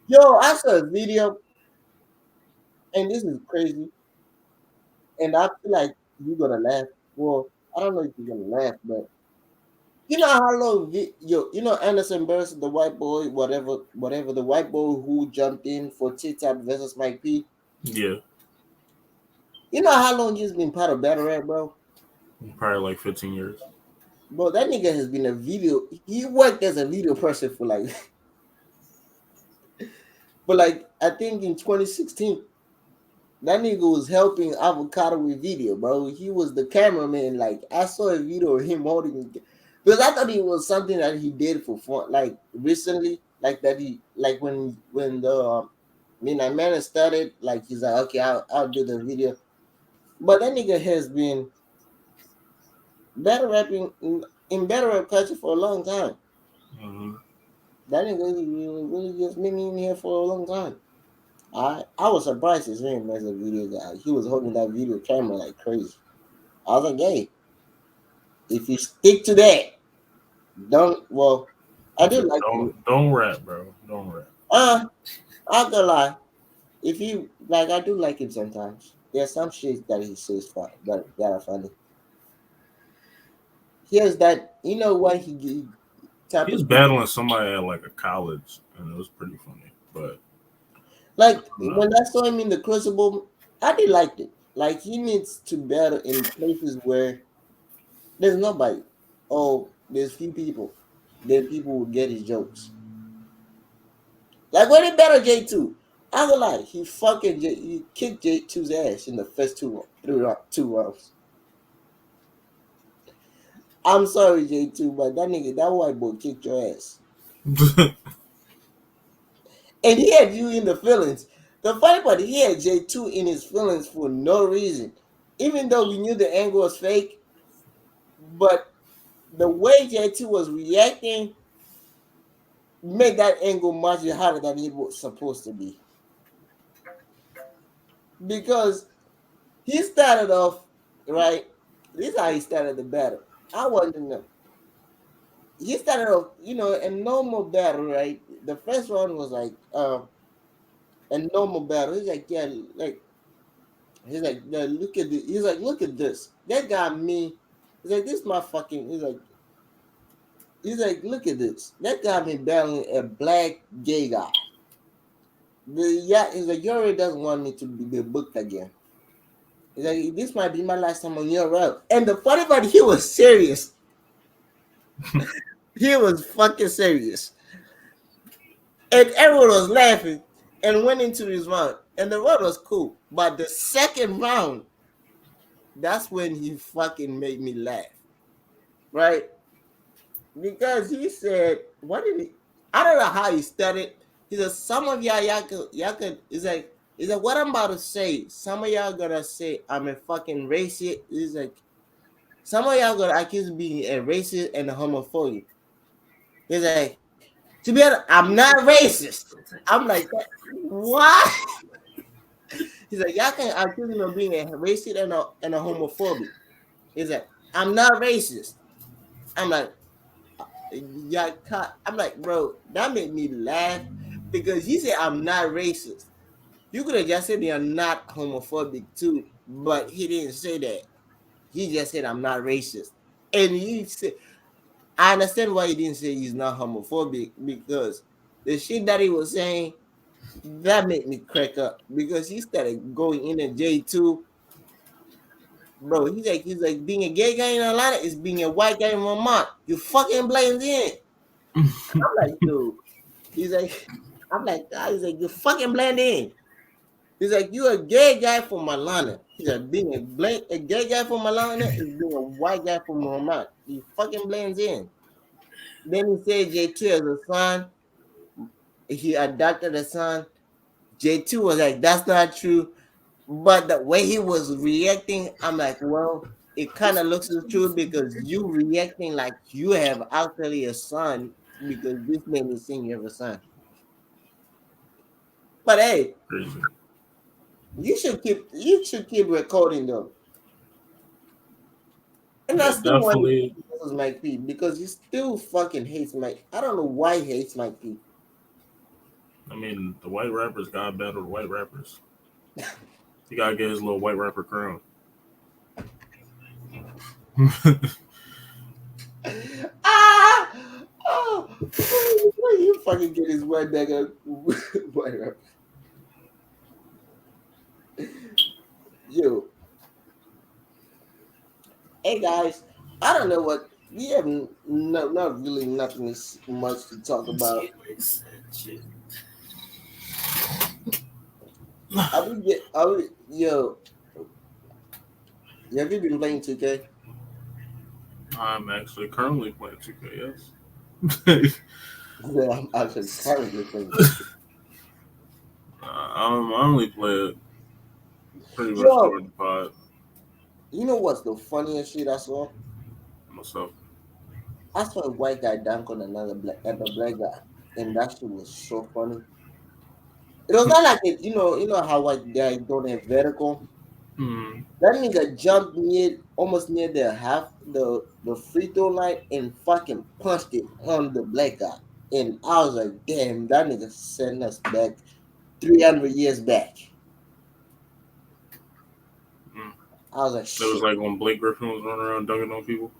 Yo, I saw a video, and this is crazy, and I feel like you're gonna laugh. Well, I don't know if you're gonna laugh, but you know how long you know Anderson Burris, the white boy, whatever, the white boy who jumped in for T-Tap versus Mike P. Yeah, You know how long he's been part of Battlerap, bro? probably like 15 years. Bro, that nigga has been a video. He worked as a video person for like, for like I think in 2016, that nigga was helping Avocado with video, bro. He was the cameraman. Like I saw a video of him holding, because I thought it was something that he did for fun, like recently, like that he like when the Midnight Man started, like he's like, okay, I'll do the video. But that nigga has been battle rapping in battle rap culture for a long time. Hmm. That nigga really just been in here for a long time. I was surprised to see him as a video guy. He was holding that video camera like crazy. I was like, hey, if you stick to that, don't well, I He do said, like him. don't rap, bro. Don't rap. Uh, I'm gonna lie. If you like, I do like him sometimes. There's some shit that he says that are funny. Here's that, you know what he type He was of dude. battling somebody at like a college, and it was pretty funny. But Like no, when I saw him in the Crucible, I did like it. Like he needs to battle in places where there's nobody. Oh, there's few people. Then people will get his jokes. Like when he battled J2, I gonna lie, he kicked J2's ass in the first two rounds. I'm sorry, J2, but that white boy kicked your ass. And he had you in the feelings. The funny part, he had J2 in his feelings for no reason. Even though we knew the angle was fake, but the way J2 was reacting made that angle much harder than it was supposed to be. Because he started off, right? This is how he started the battle. I wanted to know. He started off, a normal battle, right? The first one was like a normal battle. He's like, yeah, like he's like, yeah, look at this. He's like, look at this. That got me. He's like, this my fucking. He's like, look at this. That got me battling a black gay guy. He's like, Yuri doesn't want me to be booked again. He's like, this might be my last time on your route. And the funny part, he was serious. He was fucking serious. And everyone was laughing and went into this round. And the round was cool. But the second round, that's when he fucking made me laugh. Right? Because he said, what did he? I don't know how he started. He said, some of y'all could, he's like, what I'm about to say, some of y'all gonna say I'm a fucking racist. He's like, some of y'all gonna accuse me being a racist and a homophobic. He's like, to be honest, I'm not racist. I'm like, what? He's like, y'all can accuse me of being a racist and a homophobic. He's like, I'm not racist. I'm like, yeah, I'm like, bro, that made me laugh because he said I'm not racist. You could have just said you're not homophobic too, but he didn't say that. He just said I'm not racist, and he said, I understand why he didn't say he's not homophobic because the shit that he was saying that made me crack up because he started going in at J2, bro. He's like being a gay guy in Atlanta is being a white guy in Vermont. You fucking blend in. I'm like, dude. He's like, I'm like, he's like, you fucking blend in. He's like, you a gay guy from Atlanta. He's like, being a gay guy from Atlanta is being a white guy from Vermont. He fucking blends in. Then he said J2 as a son. He adopted a son. J2 was like, that's not true. But the way he was reacting, I'm like, well, it kind of looks true because you reacting like you have actually a son because this man is saying you have a son. But hey, Crazy. you should keep recording them. And I Yeah, still want definitely. to versus Mike P because he still fucking hates Mike. I don't know why he hates Mike P. I mean, the white rappers got better white rappers. He gotta get his little white rapper crown. Ah! Oh, where you fucking get his white nigga white rap? Yo, hey guys, I don't know what we have. Not really nothing much to talk about. Yo, have you been playing 2K? I'm actually currently playing 2K. Yes. Yeah, I'm actually currently playing 2K. I only play it pretty much Yo, during the pod you know what's the funniest shit I saw? myself. I saw a white guy dunk on a black guy, and that shit was so funny. It was not like it, you know how white guys don't have vertical. Hmm. That nigga jumped almost near the free throw line and fucking punched it on the black guy. And I was like, damn, that nigga sent us back 300 years back. Hmm. I was like, It was shit. like when Blake Griffin was running around dunking on people.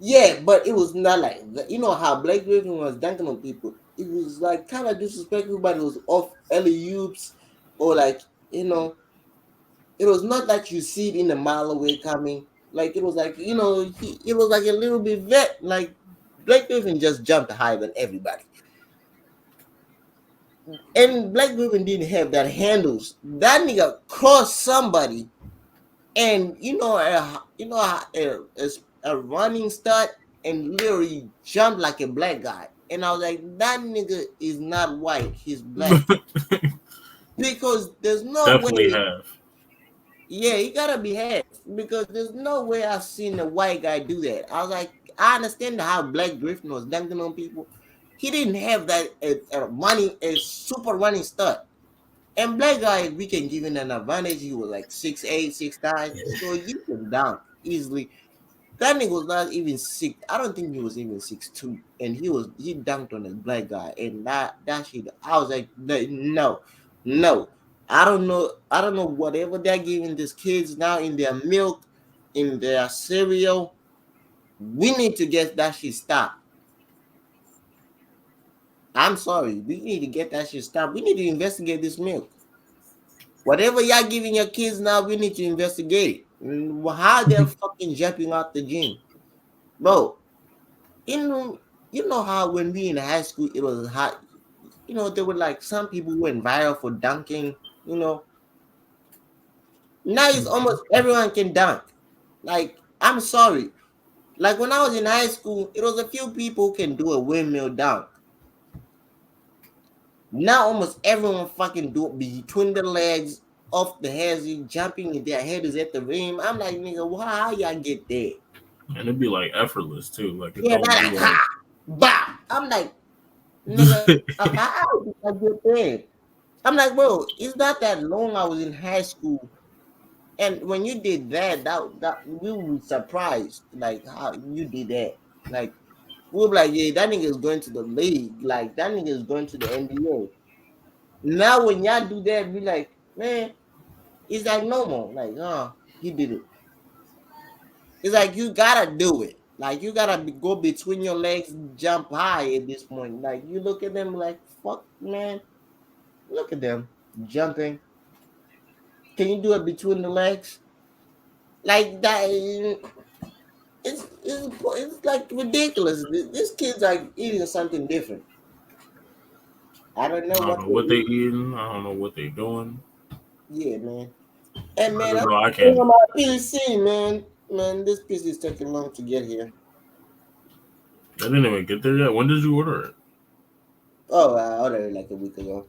Yeah, but it was not like that. You know how Blake Griffin was dunking on people. It was like kind of disrespectful, but it was off alley oops or like you know, it was not like you see it in a mile away coming. Like it was like it was like a little bit vet. Like Blake Griffin just jumped higher than everybody, and Blake Griffin didn't have that handles. That nigga crossed somebody, and a running start and literally jumped like a black guy. And I was like, that nigga is not white, he's black. Because there's no Definitely way, have. yeah, he gotta be half. Because there's no way I've seen a white guy do that. I was like, I understand how Black Griffin was dunking on people. He didn't have that a super running start. And black guy, we can give him an advantage. He was like 6'8", 6'9", so you can dunk easily. That nigga was not even 6. I don't think he was even 6'2", and he dunked on a black guy, and that shit. I was like, no, no. I don't know whatever they're giving these kids now in their milk, in their cereal. We need to get that shit stopped. I'm sorry, we need to get that shit stopped. We need to investigate this milk. Whatever y'all giving your kids now, we need to investigate it. How they're fucking jumping out the gym, bro. You know, you know how when we in high school it was hot. There were like some people who went viral for dunking. You know, now it's Mhm. almost everyone can dunk. Like I'm sorry, like when I was in high school, it was a few people who can do a windmill dunk. Now almost everyone fucking do it between the legs, off the heads, jumping, and their head is at the rim. I'm like, nigga, how y'all get there? And it'd be like effortless too. Like it Yeah, don't not be like ha, bah. I'm like, nigga, like. how did I get there? I'm like, bro, it's not that long. I was in high school, and when you did that we were surprised, like how you did that. Like we were like, yeah, that nigga is going to the league. Like that nigga is going to the NBA. Now when y'all do that, we like, man, it's like normal. Like, he did it. It's like you gotta do it. Like you gotta go between your legs, jump high at this point. Like you look at them like, fuck, man. Look at them jumping. Can you do it between the legs? Like that? It's like ridiculous. These kids are eating something different. I don't know I don't what know they what they eat. eating. I don't know what they doing. Yeah, man. And I man, just I'm know I playing can't. on my PC, man. Man, this PC is taking long to get here. I didn't even get there yet. When did you order it? Oh, I ordered it like a week ago.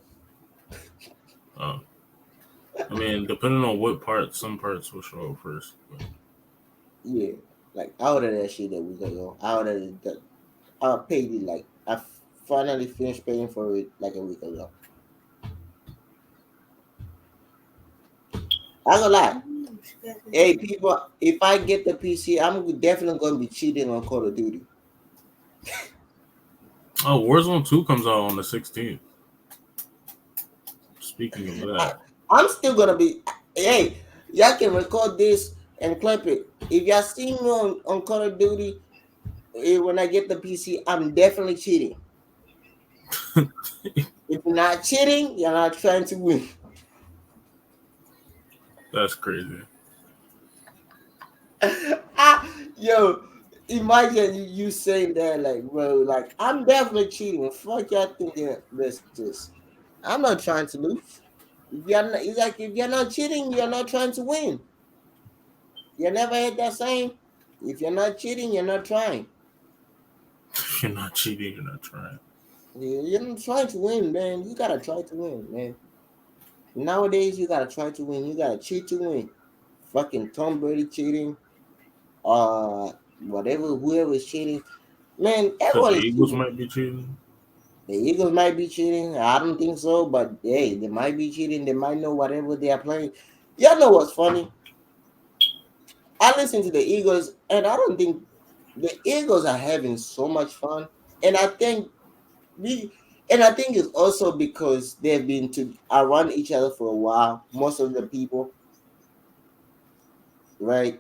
Oh, I mean, depending on what parts, some parts will show up first. But Yeah, like I ordered that shit a week ago. I ordered it. I paid it like I finally finished paying for it like a week ago. I gonna lie. Hey people, if I get the PC, I'm definitely gonna be cheating on Call of Duty. Oh, Warzone 2 comes out on the 16th. Speaking of I, that, I'm still gonna be. Hey, y'all can record this and clip it. If y'all see me on Call of Duty, when I get the PC, I'm definitely cheating. If you're not cheating, you're not trying to win. that's crazy. Ah, yo, imagine you saying that, like, bro, like, I'm definitely cheating. Fuck y'all thinking this is. I'm not trying to lose. If you're not, it's like if you're not cheating, you're not trying to win. You never heard that saying? If you're not cheating, you're not trying. If you're not cheating, you're not trying. You're not trying to win, man. You gotta try to win, man. Nowadays, you gotta try to win. You gotta cheat to win. Fucking Tom Brady cheating. Whatever, whoever's cheating. Man, Said the everybody's Eagles cheating. might be cheating. The Eagles might be cheating. I don't think so, but hey, they might be cheating. They might know whatever they are playing. Y'all know what's funny? I listen to the Eagles, and I don't think the Eagles are having so much fun. And I think we, and I think it's also because they've been to around each other for a while. Most of the people, right?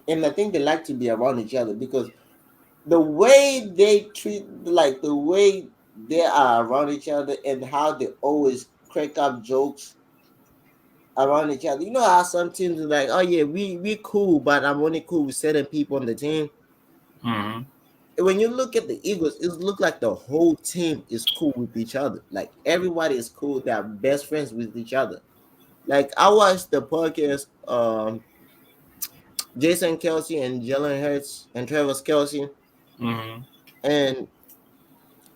And I think they like to be around each other because the way they treat, like the way they are around each other, and how they always crack up jokes around each other. You know how some teams are like, oh yeah, we cool, but I'm only cool with certain people on the team. Mm-hmm. When you look at the Eagles, it look like the whole team is cool with each other. Like everybody is cool. They're best friends with each other. Like I watched the podcast, Jason Kelsey and Jalen Hurts and Travis Kelsey, Mm-hmm. and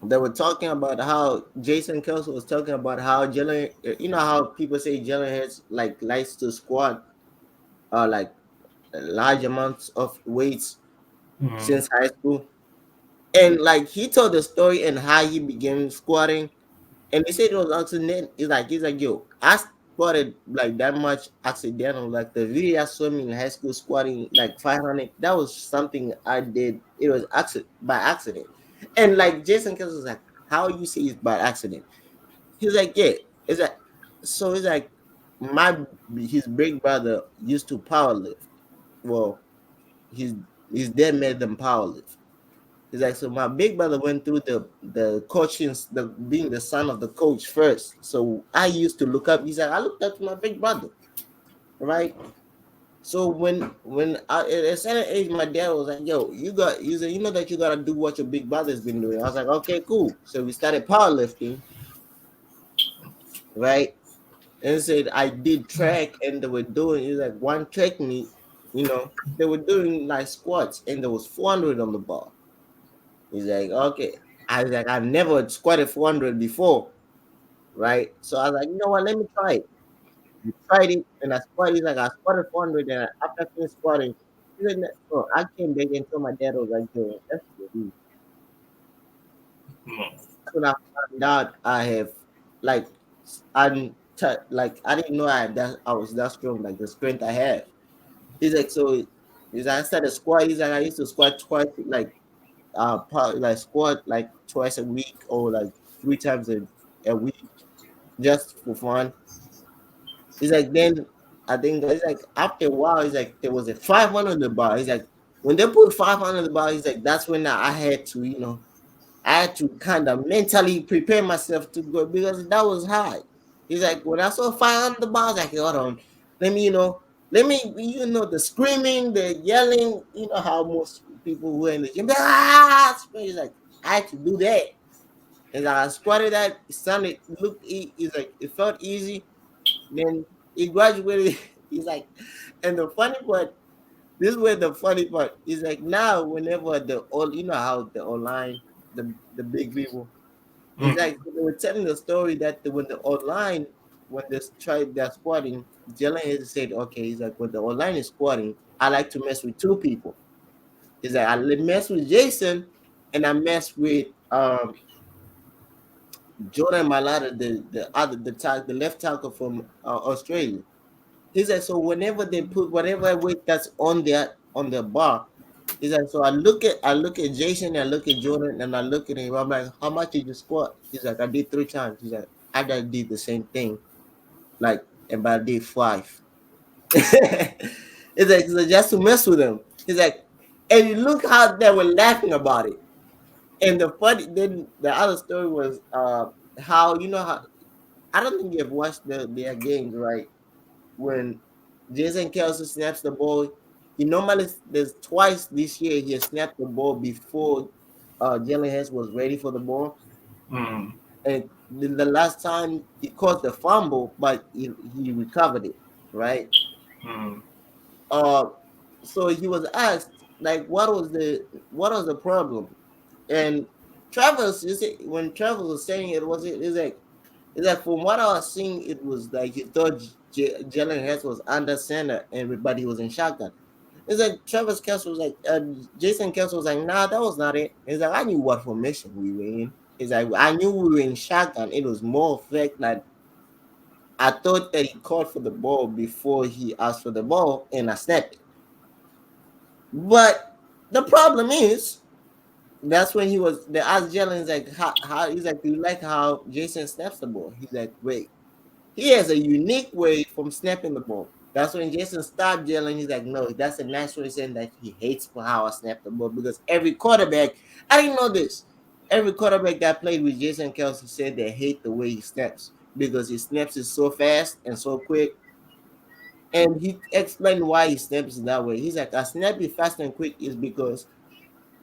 they were talking about how Jason Kelsey was talking about how Jalen, you know how people say Jalen Hurts like likes to squat, like large amounts of weights Mm-hmm. since high school. And like he told the story and how he began squatting. And he said it was accident. He's like, yo, I squatted like that much accidental. Like the video I saw me in high school squatting like 500. That was something I did. It was accident by accident. And like Jason Kelsey was like, how you say it's by accident? He's like, yeah. It's like so it's like my his big brother used to power lift. Well, his his dad made them power lift. He's like, so my big brother went through the coaching, the being the son of the coach first. So I used to look up. He's like, I looked up to my big brother, right? So when I, at a certain age, my dad was like, "Yo, you said, you know that you gotta do what your big brother's been doing." I was like, "Okay, cool." So we started powerlifting, right? And he said I did track, and they were doing it's like one track meet, they were doing like squats, and there was 400 on the bar. He's like, okay. I was like, I've never squatted 400 before, right? So I was like, you know what? Let me try it. We tried it, and I squatted. He's like, I squatted 400, and after I finished squatting, he said, no, I came back and told my dad, I was like, yo, that's what it is. No. That's when I found out I have, like, like, I didn't know I was that strong, like the strength I have. He's like, so, he's like, I started squat. He's like, I used to squat twice, like squat like twice a week or like 3 times a week just for fun. He's like then I think it's like after a while he's like there was a 500 the bar. He's like when they put 500 the bar, he's like that's when I had to I had to kind of mentally prepare myself to go because that was high. He's like when I saw 500 the bar, I was like hold on, let me let me the screaming, the yelling, how most people who are in the gym he's like I had to do that. And I squatted that. It sounded, looked, it's like it felt easy. Then he graduated. He's like, and the funny part, this is where the funny part is like now, whenever how the online, the big people, it's Mm-hmm. like they were telling the story that when the online, when they tried their squatting, Jalen has said, okay, he's like, when the online is squatting, I like to mess with two people. He's like, I mess with Jason and I mess with Jordan Malata, the left tackle from Australia. He said, so whenever they put whatever weight that's on their bar, he said, so I look at Jason, I look at Jordan, and I look at him. I'm like, how much did you squat? He's like, I did 3 times. He's like, I did the same thing, like about day 5. He's like, so just to mess with them. He's like, and you look how they were laughing about it. And then the other story was how how I don't think you've watched their games, right? When Jason Kelsey snaps the ball, he normally there's twice this year he has snapped the ball before Jalen Hurts was ready for the ball, Mm, and the last time he caused the fumble, but he recovered it, right? mm, Uh, so he was asked like, what was the problem? And Travis, you see, when Travis was saying it, it's like from what I was seeing, it was like he thought Jalen Hurts was under center and everybody was in shotgun. It's like Travis Kelce was like, Jason Kelce was like, nah, that was not it. It's like I knew what formation we were in. It's like I knew we were in shotgun. It was more effect like I thought that he called for the ball before he asked for the ball, and I snapped it. But the problem is that's when he was the asked Jalen like how he's like, do you like how Jason snaps the ball? He's like, wait. He has a unique way from snapping the ball. That's when Jason stopped yelling. He's like, no, that's a natural saying that he hates for how I snap the ball because every quarterback, I didn't know this. Every quarterback that played with Jason Kelsey said they hate the way he snaps because he snaps it so fast and so quick. And he explained why he snaps it that way. He's like, I snap it fast and quick is because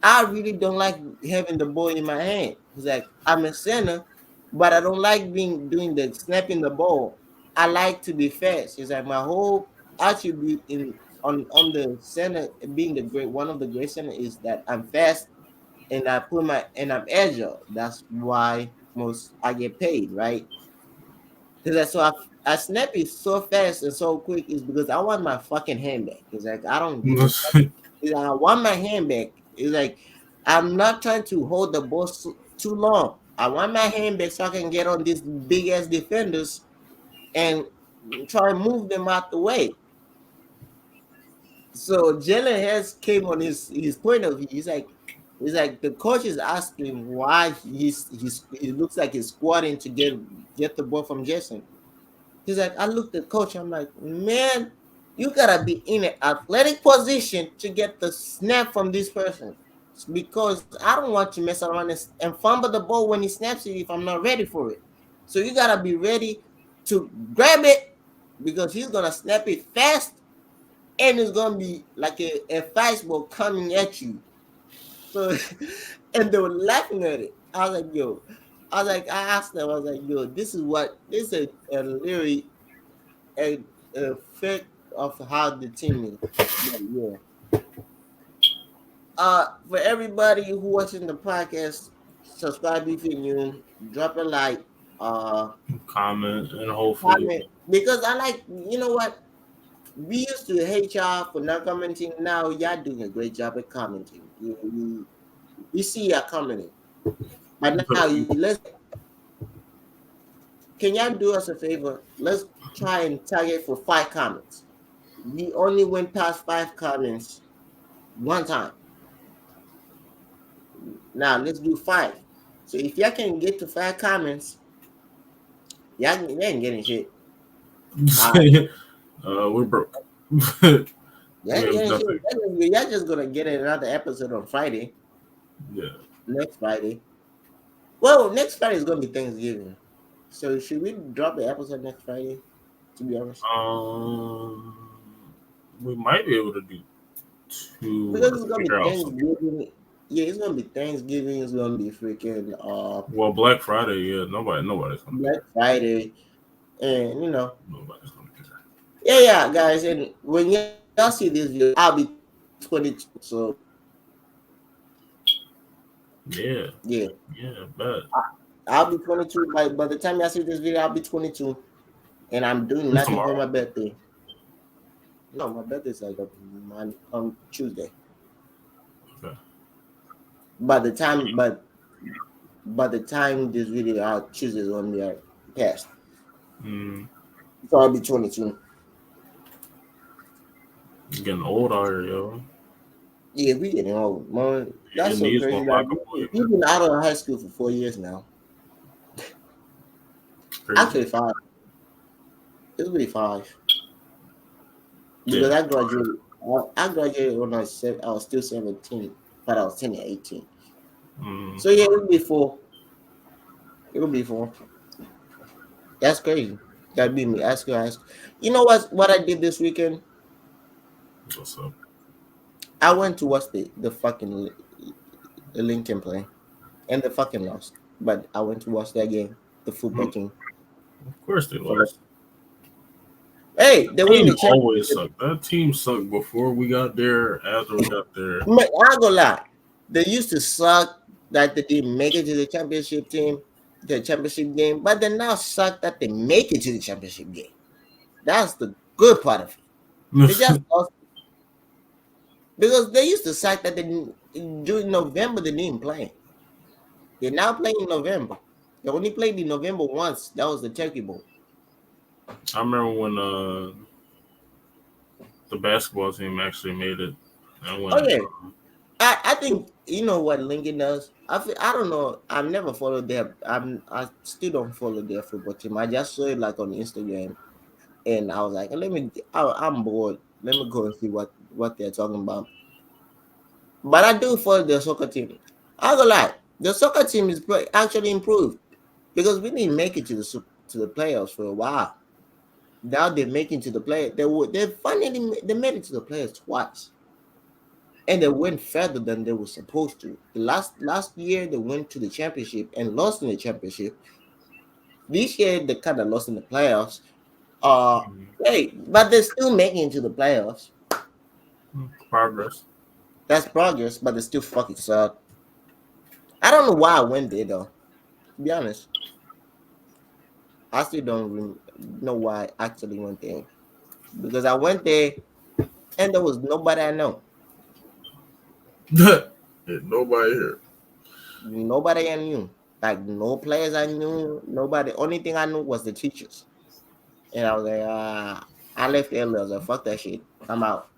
I really don't like having the ball in my hand. He's like, I'm a center, but I don't like doing the snapping the ball. I like to be fast. He's like, my whole attribute in on the center being the great one of the great center is that I'm fast and I'm agile. That's why most I get paid, right? Because that's so I snap it so fast and so quick is because I want my fucking hand back. He's like, I don't give a fuck. mm. He's like, I want my hand back. He's like, I'm not trying to hold the ball too long. I want my hand back so I can get on these big ass defenders and try and move them out the way. So Jalen has came on his point of view. He's like the coach is asking why he looks like he's squatting to get the ball from Jason. He's like, I looked at coach. I'm like, man, you gotta be in an athletic position to get the snap from this person. Because I don't want to mess around and fumble the ball when he snaps it if I'm not ready for it. So you gotta be ready to grab it because he's gonna snap it fast and it's gonna be like a fastball coming at you. So and they were laughing at it. I was like, yo, I asked them, I was like, yo, this is a literally a effect of how the team is. But yeah. For everybody who watching the podcast, subscribe if you're new, drop a like, uh, Comment and hopefully comment because I like. You know what? We used to hate y'all for not commenting. Now y'all doing a great job at commenting. We see y'all commenting, but now let's. Can y'all do us a favor? Let's try and target for 5 comments. We only went past 5 comments one time. Now let's do 5. So if y'all can get to 5 comments, y'all ain't getting shit. All right. we're broke. We Y'all ain't have getting shit. nothing. Y'all just gonna get another episode on Friday, Yeah. next Friday. Well, next Friday is gonna be Thanksgiving. So should we drop the episode next Friday? To be honest, Um, we might be able to do two because or it's gonna be figure out something. Thanksgiving. Yeah, it's gonna be Thanksgiving. It's gonna be freaking Well, Black Friday, yeah, nobody's gonna Black care. Friday, and Nobody's gonna care. yeah, guys. And when y'all see this video, I'll be 22. So Yeah, yeah, yeah, bet. I'll be 22 by the time y'all see this video. I'll be 22, and I'm doing It's nothing for tomorrow. my birthday. No, my birthday's like on Tuesday. Okay. By the time, by the time this video out, Tuesday's gonna be past. Mm, So I'll be 22. Getting old out here, yo. Yeah, we getting old, man. Your That's so knees crazy. gonna Like lock up on you've you. been out of high school for 4 years now. Crazy. Actually, five. It'll be five because Yeah. I graduated. I graduated when I was still 17, but I was turning 18. Mm, So yeah, it'll be four. It'll be four. That's crazy. That be me. Ask. You know what I did this weekend? what's up? I went to watch the fucking Lincoln play, and they fucking lost. But I went to watch that game, the football Mm, team. of course they For the, lost. hey, they win Team the always championship. sucked. That team sucked before we got there, after we got there. Man, I ain't gonna lie. They used to suck that they didn't make it to the championship team, the championship game, but they now suck that they make it to the championship game. That's the good part of it. They just lost because they used to suck that they during November they didn't play. They're now playing in November. They only played in November once. That was the Turkey Bowl. I remember when the basketball team actually made it and Oh went. yeah, I think you know what Lincoln does. I don't know. I've never followed I still don't follow their football team. I just saw it like on Instagram, and I was like, I'm bored. Let me go and see what they're talking about. But I do follow their soccer team. I go lie. The soccer team is actually improved because we didn't make it to to the playoffs for a while. Now they're making to the play. They finally they made it to the players twice, and they went further than they were supposed to. The last year they went to the championship and lost in the championship. This year they kind of lost in the playoffs. Uh, hey, but they're still making it to the playoffs. Progress. That's progress, but they still fucking suck. I don't know why I went there though. To be honest, I still don't know why I actually went there because I went there and there was nobody I know. Ain't nobody here. Nobody I knew. Like no players I knew. Nobody. Only thing I knew was the teachers. And I was like, I left early. I was like, fuck that shit. I'm out.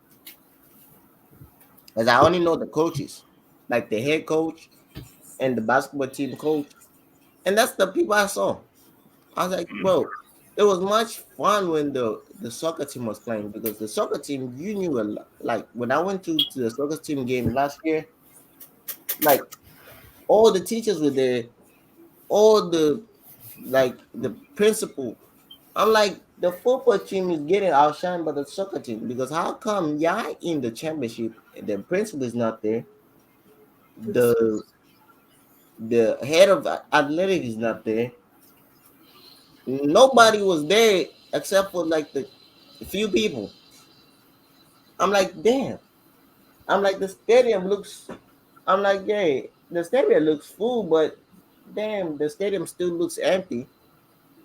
Cause I only know the coaches, like the head coach and the basketball team coach, and that's the people I saw. I was like, bro, it was much fun when the soccer team was playing because the soccer team you knew a lot. Like when I went to the soccer team game last year, like all the teachers were there, all the like the principal. I'm like the football team is getting outshined by the soccer team because how come y'all in the championship the principal is not there, the the head of athletic is not there, nobody was there except for like the few people. I'm like damn. I'm like the stadium looks. I'm like yeah, the stadium looks full, but damn, the stadium still looks empty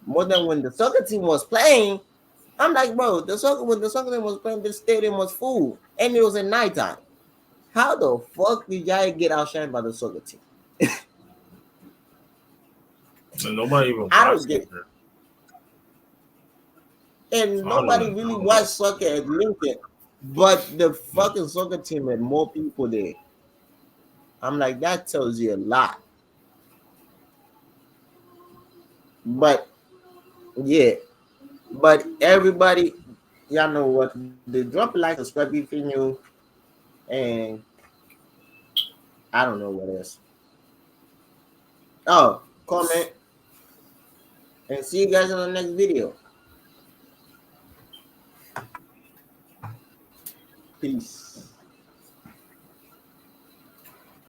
more than when the soccer team was playing. I'm like, bro, when the soccer team was playing, the stadium was full, and it was at nighttime. How the fuck did y'all get outshined by the soccer team? And nobody even I don't watched get it it. here. And So I don't nobody even really know. watched soccer at Lincoln, but the fucking soccer team had more people there. I'm like, that tells you a lot. But yeah, but everybody, y'all know what? They drop a like, subscribe if you new, and I don't know what else. Oh, comment and see you guys in the next video. Peace.